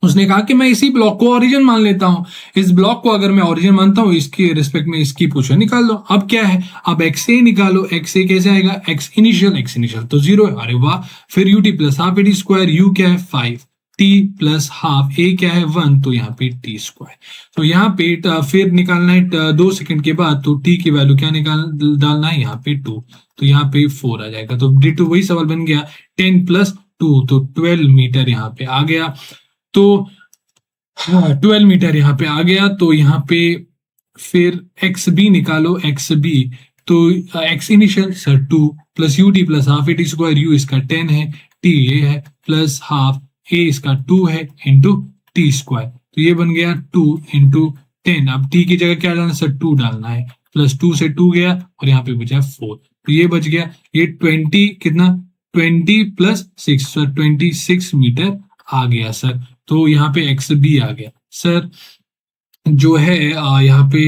उसने कहा कि मैं इसी ब्लॉक को ओरिजिन मान लेता हूं, इस ब्लॉक को अगर मैं ओरिजिन मानता हूं, इसके रिस्पेक्ट में इसकी पोजीशन निकाल लो। अब क्या है, अब XA निकालो, XA कैसे आएगा, x इनिशियल तो 0 है, अरे वाह। फिर UT plus half AD square, U क्या है 5, T प्लस हाफ A क्या है 1, तो यहाँ पे T स्क्वायर। तो यहाँ पे फिर निकालना है 2 सेकंड के बाद, तो T की वैल्यू क्या डालना है यहाँ पे 2, तो यहाँ पे 4 आ जाएगा। तो D2 वही सवाल बन गया, 10 प्लस 2 तो 12 मीटर यहाँ पे आ गया। तो 12 मीटर यहाँ पे आ गया। तो यहाँ पे फिर एक्स बी निकालो, एक्स बी तो x initial sir 2 plus U T plus half A T square, you इसका 10 है, टी ये है प्लस हाफ ए इसका 2 है इंटू टी स्क्वायर, तो ये बन गया 2 इंटू 10। अब टी की जगह क्या डालना सर 2 डालना है, प्लस 2 से 2 गया और यहाँ पे बचा 4, तो ये बच गया, ये 20 कितना 20 प्लस 6 सर 26 मीटर आ गया सर। तो यहाँ पे एक्स बी आ गया सर। जो है यहाँ पे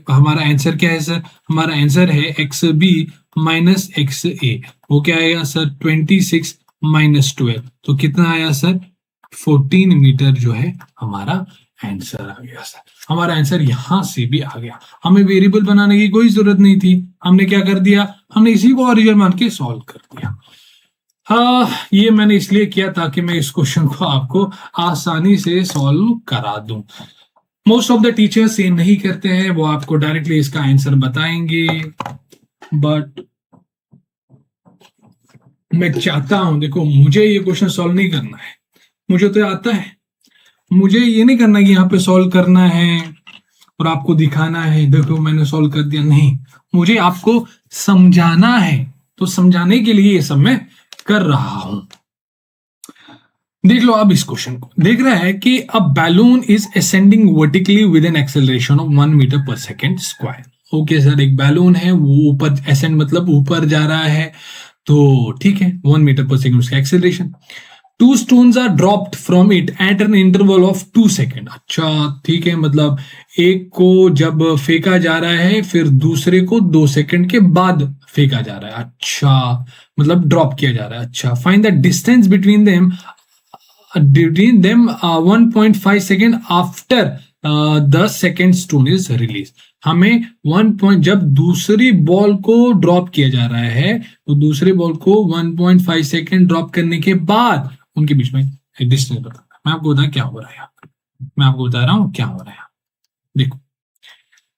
हमारा आंसर क्या है सर, हमारा आंसर है एक्स बी माइनस एक्स ए, वो क्या आएगा सर 26 माइनस 12, तो कितना आया सर 14 मीटर जो है हमारा आंसर आ गया सर। हमारा आंसर यहां से भी आ गया, हमें वेरिएबल बनाने की कोई जरूरत नहीं थी, हमने क्या कर दिया, हमने इसी को ओरिजिनल मान के सॉल्व कर दिया। हाँ, ये मैंने इसलिए किया ताकि मैं इस क्वेश्चन को आपको आसानी से सॉल्व करा दूं। मोस्ट ऑफ द टीचर्स ये नहीं करते हैं, वो आपको डायरेक्टली इसका आंसर बताएंगे, बट मैं चाहता हूं, देखो मुझे ये क्वेश्चन सॉल्व नहीं करना है, मुझे तो आता है, मुझे ये नहीं करना कि यहाँ पे सॉल्व करना है और आपको दिखाना है देखो मैंने सॉल्व कर दिया, नहीं, मुझे आपको समझाना है, तो समझाने के लिए ये सब मैं कर रहा हूं। देख लो अब इस क्वेश्चन को, देख रहा है कि a balloon is ascending vertically with an acceleration of 1 metre पर सेकेंड स्क्वायर। ओके सर, एक बैलून है वो ऊपर, असेंड मतलब ऊपर जा रहा है, तो ठीक है 1 मीटर पर सेकेंड उसका acceleration. 2 stones are dropped from it at an interval of 2 second. अच्छा ठीक है, मतलब एक को जब फेंका जा रहा है फिर दूसरे को 2 सेकेंड के बाद फेंका जा रहा है, अच्छा मतलब ड्रॉप किया जा रहा है। अच्छा, find the distance between them 1.5 second after the second stone is release. हमें 1 पॉइंट, जब दूसरी बॉल को ड्रॉप किया जा रहा है तो दूसरे बॉल को 1.5 सेकेंड ड्रॉप करने के बाद उनके बीच में एक डिस्टेंस बताना। मैं आपको बता क्या हो रहा है, मैं आपको बता रहा हूं क्या हो रहा है। देखो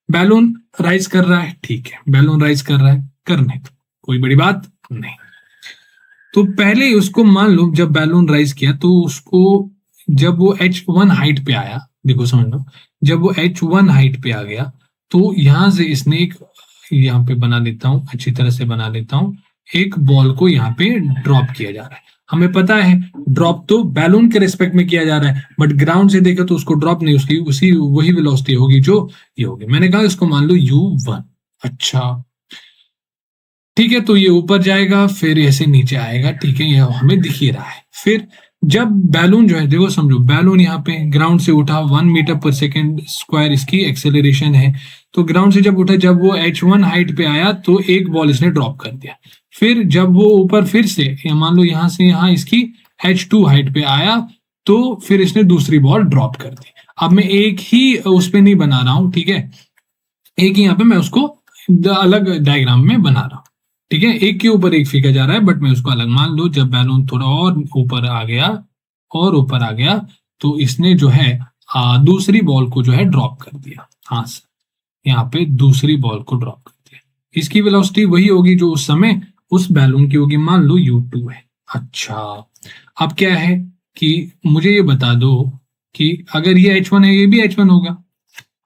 बैलून राइज कर रहा है, ठीक है बैलून राइज कर रहा है, करने दो, कोई बड़ी बात नहीं। तो पहले ही उसको मान लो जब बैलून राइज किया तो उसको, जब वो h1 हाइट पे आया, देखो समझ लो, जब वो h1 हाइट पे आ गया तो यहां से इसने एक, यहाँ पे बना लेता हूं, अच्छी तरह से बना लेता हूं, एक बॉल को यहाँ पे ड्रॉप किया जा रहा है। हमें पता है ड्रॉप तो बैलून के रिस्पेक्ट में किया जा रहा है, बट ग्राउंड से देखो तो उसको ड्रॉप नहीं, उसकी उसी वही वेलोसिटी होगी जो ये होगी। मैंने कहा इसको मान लो u1। अच्छा ठीक है, तो ये ऊपर जाएगा फिर ऐसे नीचे आएगा, ठीक है ये हमें दिख ही रहा है। फिर जब बैलून जो है, देखो समझो बैलून यहाँ पे ग्राउंड से उठा, 1 मीटर पर सेकेंड स्क्वायर इसकी एक्सेलरेशन है, तो ग्राउंड से जब उठा, जब वो h1 हाइट पे आया तो एक बॉल इसने ड्रॉप कर दिया। फिर जब वो ऊपर फिर से मान लो यहाँ से यहाँ इसकी h2 हाइट पे आया तो फिर इसने दूसरी बॉल ड्रॉप कर दी। अब मैं एक ही उस पे नहीं बना रहा हूं, ठीक है, एक ही यहाँ पे मैं उसको अलग डायग्राम में बना रहा हूँ, ठीक है, एक के ऊपर एक फेंका जा रहा है बट मैं उसको अलग। मान लो जब बैलून थोड़ा और ऊपर आ गया और ऊपर आ गया तो इसने जो है दूसरी बॉल को जो है ड्रॉप कर दिया। हाँ सर, यहाँ पे दूसरी बॉल को ड्रॉप कर दिया, इसकी वेलोसिटी वही होगी जो उस समय उस बैलून की होगी, मान लो u2 है। अच्छा अब क्या है कि मुझे ये बता दो कि अगर ये h1 है ये भी h1 होगा।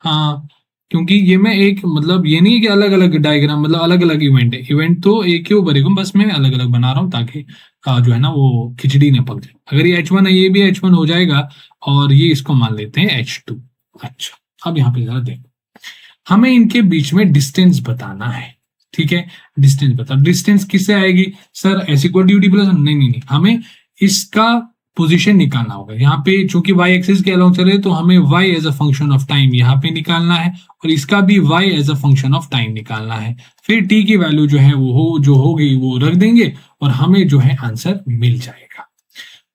हाँ, क्योंकि ये मैं एक, मतलब ये नहीं है कि अलग अलग डायग्राम, मतलब अलग अलग इवेंट है, इवेंट तो एक के ऊपर एक, बस मैं अलग अलग बना रहा हूँ ताकि जो है ना वो खिचड़ी नहीं पक जाए। अगर ये h1 है ये भी h1 हो जाएगा और ये इसको मान लेते हैं h2। अच्छा अब यहाँ पे जरा देखो, हमें इनके बीच में डिस्टेंस बताना है, ठीक है, डिस्टेंस बता, डिस्टेंस किससे आएगी sir, S equal to D plus, नहीं, हमें इसका पोजीशन निकालना होगा। यहाँ पे चूंकि y एक्सिस के अलोंग चले तो हमें y as a function of time यहाँ पे निकालना है और इसका भी y as a function of time निकालना है। फिर t की वैल्यू जो है वो जो होगी वो रख देंगे और हमें जो है आंसर मिल जाएगा।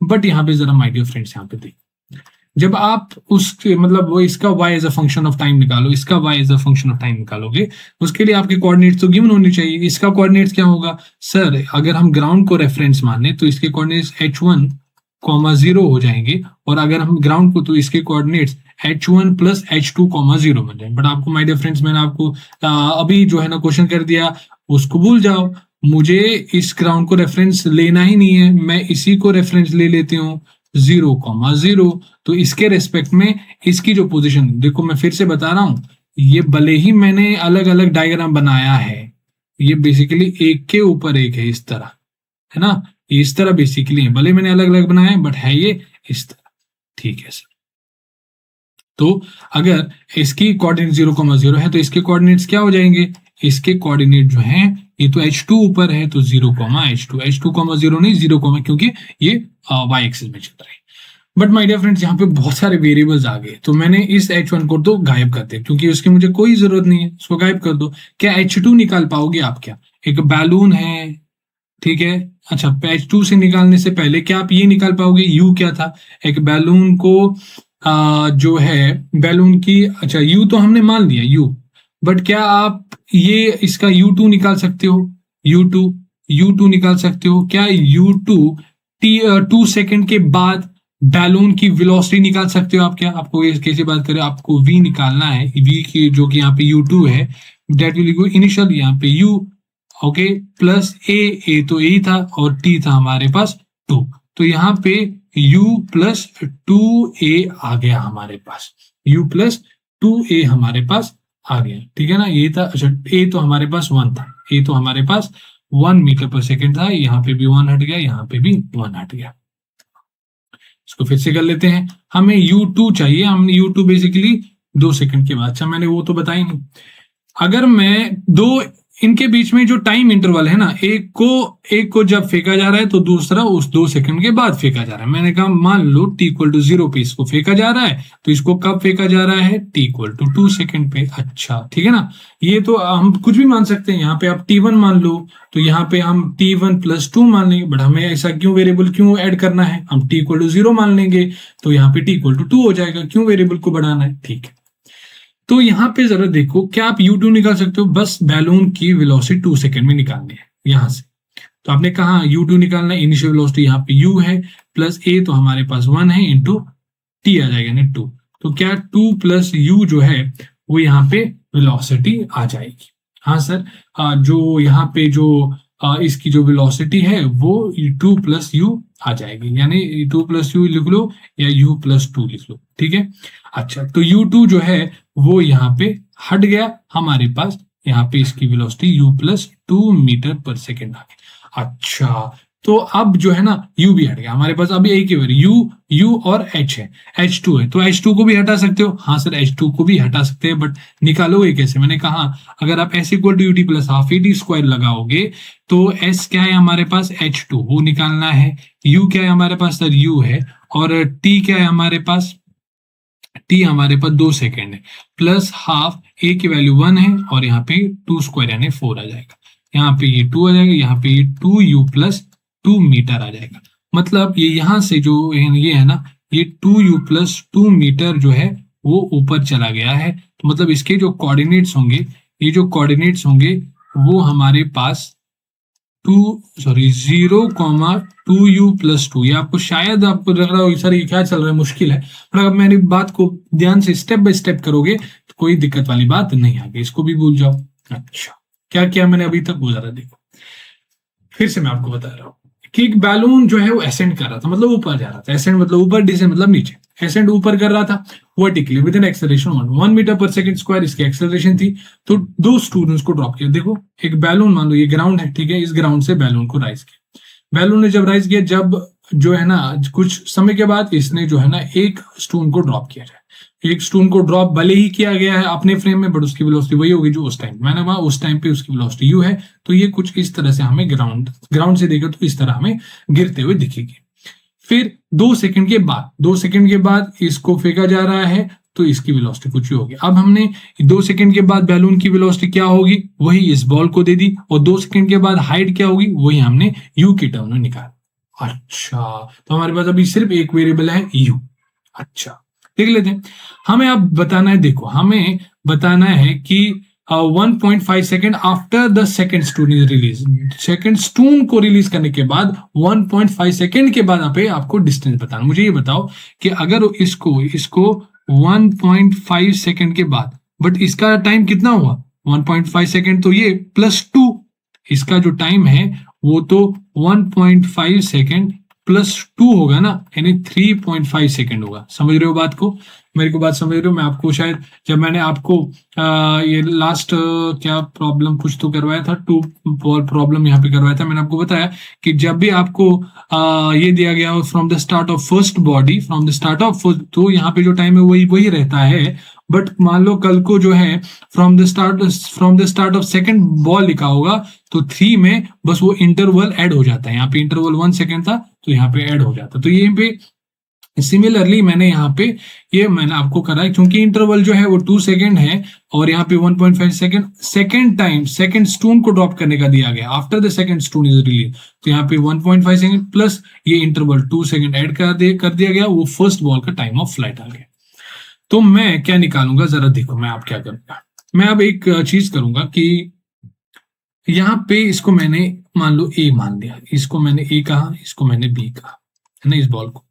बट यहाँ पे जरा माय डियर फ्रेंड्स, यहाँ पे देखिए, जब आप उसके मतलब वो इसका y as a function of time निकालो, इसका y as a function of time निकालोगे, उसके लिए आपके कोऑर्डिनेट्स तो गिवन होनी चाहिए। इसका कोऑर्डिनेट्स क्या होगा सर, अगर हम ग्राउंड को रेफरेंस माने तो इसके कोऑर्डिनेट्स h1, 0 हो जाएंगे और अगर हम ग्राउंड को तो इसके कोऑर्डिनेट्स h1 प्लस h2, 0 बन जाएंगे। बट आपको माय डियर फ्रेंड्स मैंने आपको अभी जो है ना क्वेश्चन कर दिया, उसको भूल जाओ, मुझे इस ग्राउंड को रेफरेंस लेना ही नहीं है, मैं इसी को रेफरेंस ले लेती हूँ 0, 0। तो इसके रेस्पेक्ट में इसकी जो पोजीशन, देखो मैं फिर से बता रहा हूँ, ये भले ही मैंने अलग अलग डायग्राम बनाया है, ये बेसिकली एक के ऊपर एक है इस तरह, है ना, ये इस तरह बेसिकली है, भले मैंने अलग अलग बनाया है बट है ये इस तरह। ठीक है सर। तो अगर इसकी कोऑर्डिनेट 0,0 है तो इसके कोऑर्डिनेट्स क्या हो जाएंगे, इसके कोऑर्डिनेट जो हैं, ये तो H2 ऊपर है तो 0,H2, H2,0 नहीं 0, क्योंकि ये y एक्सिस में चल रहा है। बट माय डियर फ्रेंड्स, यहाँ पे बहुत सारे वेरिएबल्स आ गए, तो मैंने इस H1 को तो गायब कर दिया क्योंकि उसकी मुझे कोई जरूरत नहीं है, इसको गायब कर दो। क्या H2 निकाल पाओगे आप? क्या एक बैलून है, ठीक है, अच्छा H2 से निकालने से पहले क्या आप ये निकाल पाओगे, U क्या था? एक बैलून को जो है बैलून की, अच्छा U तो हमने मान लिया U, बट क्या आप ये इसका U2 निकाल सकते हो? U2 निकाल सकते हो क्या? U2 2 सेकंड के बाद बैलून की वेलोसिटी निकाल सकते हो आप? क्या आपको ये कैसे बात करें, आपको V निकालना है, V की जो कि यहाँ पे U2 है, दैट विल इक्वल इनिशियल यहाँ पे U, ओके, प्लस ए तो ए था और टी था हमारे पास 2, तो यहाँ पे u प्लस 2a आ गया हमारे पास, u प्लस 2a हमारे पास आ गया, ठीक है ना। ये था, अच्छा a तो हमारे पास 1 था, a तो हमारे पास 1 मीटर पर सेकेंड था, यहाँ पे भी 1 हट गया, यहाँ पे भी 1 हट गया। इसको फिर से कर लेते हैं, हमें u2 चाहिए, हमने u2 बेसिकली 2 सेकंड के बाद, अच्छा मैंने वो तो बताई नहीं। अगर मैं दो इनके बीच में जो टाइम इंटरवल है ना, एक को जब फेंका जा रहा है तो दूसरा उस 2 सेकंड के बाद फेंका जा रहा है। मैंने कहा मान लो t=0 पे इसको फेंका जा रहा है, तो इसको कब फेंका जा रहा है? t=2 सेकंड पे। अच्छा ठीक है ना, ये तो हम कुछ भी मान सकते हैं, यहाँ पे आप t1 मान लो, तो यहाँ पे हम t1 + 2 मान लेंगे, बट हमें ऐसा क्यों वेरिएबल क्यों ऐड करना है, हम t=0 मान लेंगे, तो यहाँ पे t=2 हो जाएगा, क्यों वेरिएबल को बढ़ाना है, ठीक है। तो यहाँ पे जरा देखो, क्या आप U2 निकाल सकते हो? बस बैलून की वेलोसिटी 2 सेकंड में निकालनी है यहां से, तो आपने कहा U2 निकालना है, इनिशियल वेलोसिटी यहाँ पे U है, प्लस a तो हमारे पास 1 है, इंटू t आ जाएगा यानी 2, तो क्या 2 + U जो है वो यहाँ पे वेलोसिटी आ जाएगी। हाँ सर, जो यहाँ पे जो इसकी जो वेलोसिटी है वो 2 + U आ जाएगी, यानी 2 + U लिख लो या U + 2 लिख लो, ठीक है। अच्छा तो U2 जो है वो यहाँ पे हट गया हमारे पास, यहाँ पे इसकी वेलोसिटी U + 2 मीटर पर सेकेंड आ गई। अच्छा तो अब जो है ना U भी हट गया हमारे पास, अभी एक ही बार U और H है, H2 है, तो H2 को भी हटा सकते हो। हाँ सर H2 को भी हटा सकते हैं, बट निकालोगे कैसे? मैंने कहा अगर आप S = UT + ½ AT² लगाओगे तो S क्या है हमारे पास? H2, वो निकालना है। U क्या है हमारे पास? सर U है, और T क्या है हमारे पास? T हमारे पास 2 सेकेंड है, प्लस हाफ A की वैल्यू 1 है, और यहाँ पे 2² यानी 4 आ जाएगा, यहाँ पे ये 2 आ जाएगा, यहाँ पे ये 2U + 2 मीटर आ जाएगा। मतलब ये यहाँ से जो ये है ना, ये 2U + 2 मीटर जो है वो ऊपर चला गया है, तो मतलब इसके जो कोऑर्डिनेट्स होंगे, ये जो कोऑर्डिनेट्स होंगे वो हमारे पास 0,2U + 2, ये आपको शायद आपको लग रहा हो सर ये क्या चल रहा है, मुश्किल है, पर अगर मेरी बात को ध्यान से स्टेप बाय स्टेप करोगे तो कोई दिक्कत वाली बात नहीं आएगी, इसको भी भूल जाओ। अच्छा क्या किया मैंने अभी तक, वो जरा देखो, फिर से मैं आपको बता रहा हूँ कि एक बैलून जो है वो एसेंड कर रहा था, मतलब ऊपर जा रहा था, एसेंड मतलब ऊपर, डिसेंड मतलब नीचे। एसेंड ऊपर कर रहा था vertically with an acceleration 1 metre पर सेकंड स्क्वायर, इसकी एक्सेलरेशन थी। तो 2 स्टूडेंट्स को ड्रॉप किया, देखो एक बैलून, मान लो ये ग्राउंड है, ठीक है, इस ग्राउंड से बैलून को राइज किया, बैलून ने जब राइज किया, जब जो है ना कुछ समय के बाद इसने जो है ना एक स्टोन को ड्रॉप किया जाए, एक स्टोन को ड्रॉप भले ही किया गया है अपने फ्रेम में, बट उसकी वेलोसिटी वही होगी जो उस टाइम, मैंने कहा उस टाइम पे उसकी वेलोसिटी U है, तो ये कुछ इस तरह से हमें ग्राउंड से देखा तो इस तरह हमें गिरते हुए दिखेगी। फिर 2 सेकंड के बाद इसको फेंका जा रहा है, तो इसकी वेलोसिटी कुछ ही होगी। अब हमने 2 सेकंड के बाद बैलून की वेलोसिटी क्या होगी वही इस बॉल को दे दी, और 2 सेकंड के बाद हाइट क्या होगी वही हमने U के टर्म में निकाला। अच्छा तो हमारे पास अभी सिर्फ एक वेरिएबल है U। अच्छा देख लेते हैं, हमें अब बताना है, देखो हमें बताना है कि 1.5 second after the second stone is release, second stone को रिलीज करने के बाद 1.5 सेकेंड के बाद आपको डिस्टेंस बताना। मुझे ये बताओ कि अगर इसको 1.5 सेकेंड के बाद, बट इसका टाइम कितना हुआ 1.5 सेकेंड, तो ये +2, इसका जो टाइम है वो तो 1.5 सेकेंड +2 होगा ना, यानी 3.5 सेकेंड होगा। समझ रहे हो बात को? मेरी को बात समझ रहे हो? मैं आपको शायद जब मैंने आपको ये लास्ट क्या प्रॉब्लम कुछ तो करवाया था, टू बॉल प्रॉब्लम यहाँ पे करवाया था, मैंने आपको बताया कि जब भी आपको ये दिया गया हो from the start of first body, from the start of, तो यहाँ पे जो टाइम है वही वही रहता है। बट मान लो कल को जो है from the start of second ball लिखा होगा, तो 3 में बस वो इंटरवल ऐड हो जाता है। यहाँ पे इंटरवल 1 सेकंड था तो यहाँ पे ऐड हो जाता, तो ये पे सिमिलरली मैंने यहाँ पे ये मैंने आपको करा है, क्योंकि इंटरवल जो है वो 2 सेकंड है और यहाँ पे 1.5 second second time second stone को ड्रॉप करने का दिया गया after the second stone is release, तो यहाँ पे 1.5 सेकंड प्लस ये इंटरवल 2 सेकंड ऐड कर दिया गया, वो फर्स्ट बॉल का टाइम ऑफ फ्लाइट आ गया। तो मैं क्या निकालूंगा, जरा देखो मैं आप क्या करूंगा। मैं अब एक चीज करूंगा कि यहाँ पे इसको मैंने मान लो ए मान लिया, इसको मैंने ए कहा, इसको मैंने बी कहा, है ना। इस बॉल को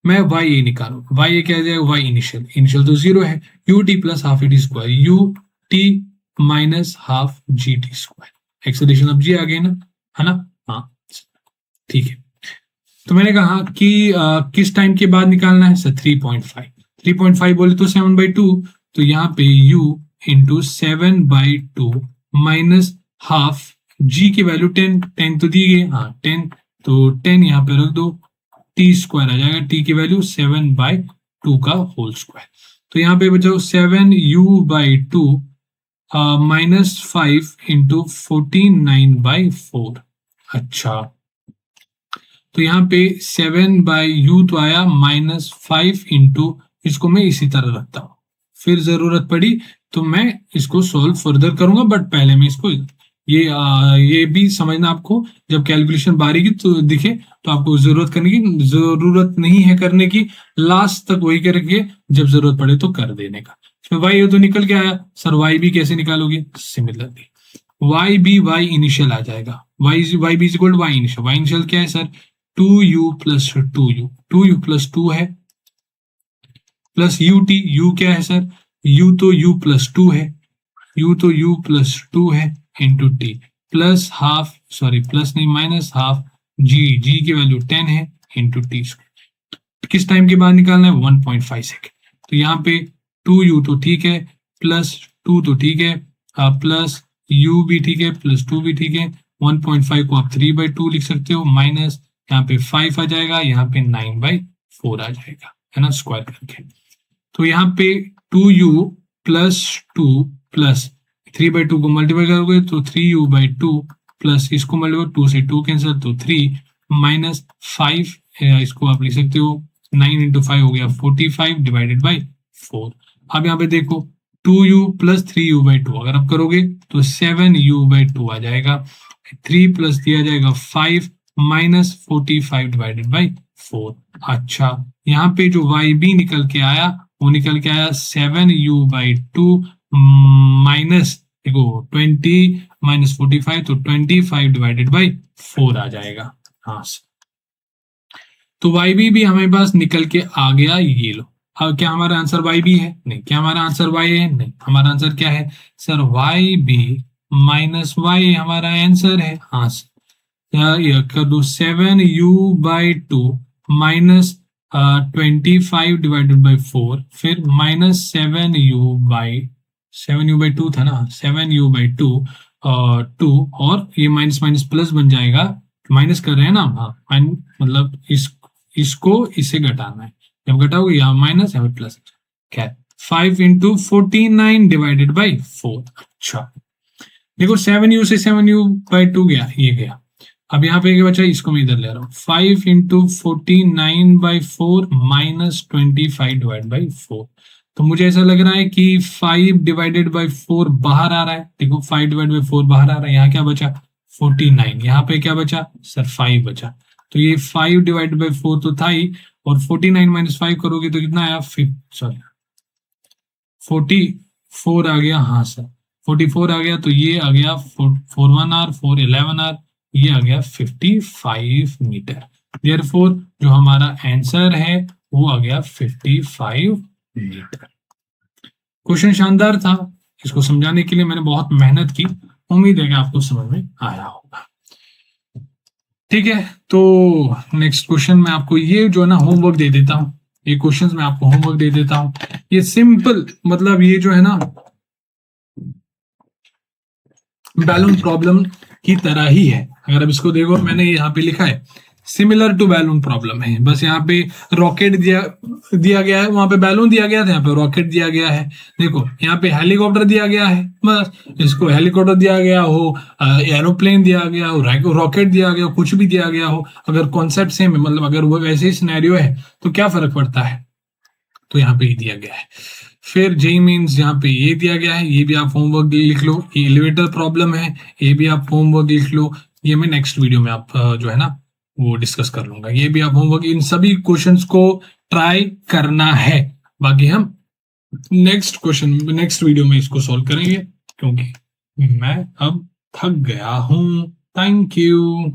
मैं वाई ए निकालू, वाई ए क्या आ जाएगा, वाई इनिशियल, इनिशियल तो 0 है, you T plus half E T square, U T minus half G T square, acceleration अब जी आ गई ना, है ना। हाँ ठीक है, तो मैंने कहा कि किस टाइम के बाद निकालना है सर, 3.5, 3.5 बोले तो 7/2, तो यहाँ पे u into 7/2 minus half g की वैल्यू 10, 10 तो दी गई, हाँ 10, तो 10 यहाँ पे रख दो, टी स्क्वायर आ जाएगा, टी की वैल्यू 7/2 का होल स्क्वायर, तो यहाँ पे बचाओ 7u/2 माइनस 5 इंटू 49/4। अच्छा, तो यहाँ पे 7/u तो आया माइनस 5 इंटू, इसको मैं इसी तरह रखता हूँ, फिर जरूरत पड़ी तो मैं इसको सॉल्व फर्दर करूंगा, बट पहले मैं इसको ये भी समझना आपको, जब कैलकुलेशन बारीकी तो दिखे तो आपको जरूरत करने की जरूरत नहीं है करने की, लास्ट तक वही करके जब जरूरत पड़े तो कर देने का। इसमें वाई तो निकल के आया, सर वाई भी कैसे निकालोगे, similarly Y B Y initial आ जाएगा, Y B equal to Y initial, Y initial क्या है sir 2u plus 2u plus 2 है, प्लस यू टी, यू क्या है सर, u तो u प्लस 2 है, u तो u प्लस 2 है into T plus half, sorry plus नहीं माइनस हाफ जी की वैल्यू 10 है इंटू टी स्क्वायर, किस टाइम के बाद निकालना है 1.5 सेकेंड, तो यहाँ पे 2u तो ठीक है, प्लस 2 तो ठीक है, प्लस u भी ठीक है, प्लस 2 भी ठीक है, 1.5 को आप 3/2 लिख सकते हो, माइनस यहाँ पे 5 आ जाएगा, यहाँ पे 9/4 आ जाएगा, है ना, स्क्वायर करके। तो यहाँ पे 2u प्लस 2 प्लस 3/2 को मल्टीप्लाई करोगे तो 3u/2 प्लस इसको मल्टीप्लाई 2 से 2 कैंसिल, तो 3 माइनस 5, इसको आप लिख सकते हो 9 इंटू 5 हो गया 45 डिवाइडेड बाई 4। अब यहाँ पे देखो 2u प्लस 3u/2 अगर आप करोगे तो 7u/2 आ जाएगा, 3 प्लस दिया जाएगा 5 माइनस 45 डिवाइडेड बाई 4। अच्छा, यहाँ पे जो वाई बी निकल के आया वो निकल के आया 7u/2 माइनस देखो 20 माइनस 45, तो 25 डिवाइडेड बाई 4 आ जाएगा। हाँ, तो वाई बी भी हमारे पास निकल के आ गया, ये लो। अब क्या हमारा आंसर वाई बी है, नहीं। क्या हमारा आंसर वाई है, नहीं। हमारा आंसर क्या है sir, Y B minus Y हमारा आंसर है। हाँ सर, कर दो 7u/2 माइनस 25 डिवाइडेड बाई 4, फिर माइनस 7u/2 था ना, 7u/2 2, और ये माइनस माइनस प्लस बन जाएगा, माइनस कर रहे हैं ना हम, हाँ मतलब इसको इससे घटाना है, जब घटाओगे यहाँ माइनस यहाँ प्लस, क्या 5 इंटू 49 डिवाइडेड बाई 4। अच्छा देखो 7u से 7u/2 गया, ये गया। अब यहाँ पे क्या बचा, इसको मैं इधर ले रहा हूँ, 5 इंटू 49/4 माइनस 25 डिवाइड बाई 4। तो मुझे ऐसा लग रहा है कि 5 डिवाइडेड बाई 4 बाहर आ रहा है, देखो 5 डिवाइड बाई 4 बाहर आ रहा है, यहाँ क्या बचा 49, यहाँ पे क्या बचा सर 5 बचा, तो ये 5 डिवाइड बाई 4 तो था ही, और 49 माइनस 5 करोगे तो कितना आया, सॉरी 44 आ गया। हाँ सर 44 आ गया, तो ये आ गया 4 1 r 4 11 r, ये आ गया 55 मीटर। देयरफॉर जो हमारा आंसर है वो आ गया 55 मीटर। क्वेश्चन शानदार था, इसको समझाने के लिए मैंने बहुत मेहनत की, उम्मीद है कि आपको समझ में आया होगा। ठीक है, तो नेक्स्ट क्वेश्चन मैं आपको ये जो है ना होमवर्क दे देता हूँ, ये क्वेश्चंस मैं आपको होमवर्क दे देता हूं। ये सिंपल मतलब ये जो है ना बैलून प्रॉब्लम की तरह ही है। अगर अब इसको देखो, मैंने यहाँ पे लिखा है सिमिलर टू बैलून प्रॉब्लम है। बस यहाँ पे रॉकेट दिया दिया गया है, वहां पे बैलून दिया गया था, यहाँ पे रॉकेट दिया गया है। देखो यहाँ पे हेलीकॉप्टर दिया गया है, बस इसको हेलीकॉप्टर दिया गया हो, एरोप्लेन दिया गया हो, रॉकेट दिया गया हो, कुछ भी दिया गया हो, अगर कॉन्सेप्ट सेम है, मतलब अगर वो वैसे ही सिनेरियो है तो क्या फर्क पड़ता है। तो यहाँ पे ही दिया गया है। फिर जेई मीन्स यहाँ पे ये दिया गया है, ये भी आप होमवर्क लिख लो। ये एलिवेटर प्रॉब्लम है, ये भी आप होमवर्क लिख लो। ये मैं नेक्स्ट वीडियो में आप जो है ना वो डिस्कस कर लूंगा। ये भी आप होमवर्क, इन सभी क्वेश्चंस को ट्राई करना है। बाकी हम नेक्स्ट वीडियो में इसको सॉल्व करेंगे, क्योंकि मैं अब थक गया हूं। Thank you.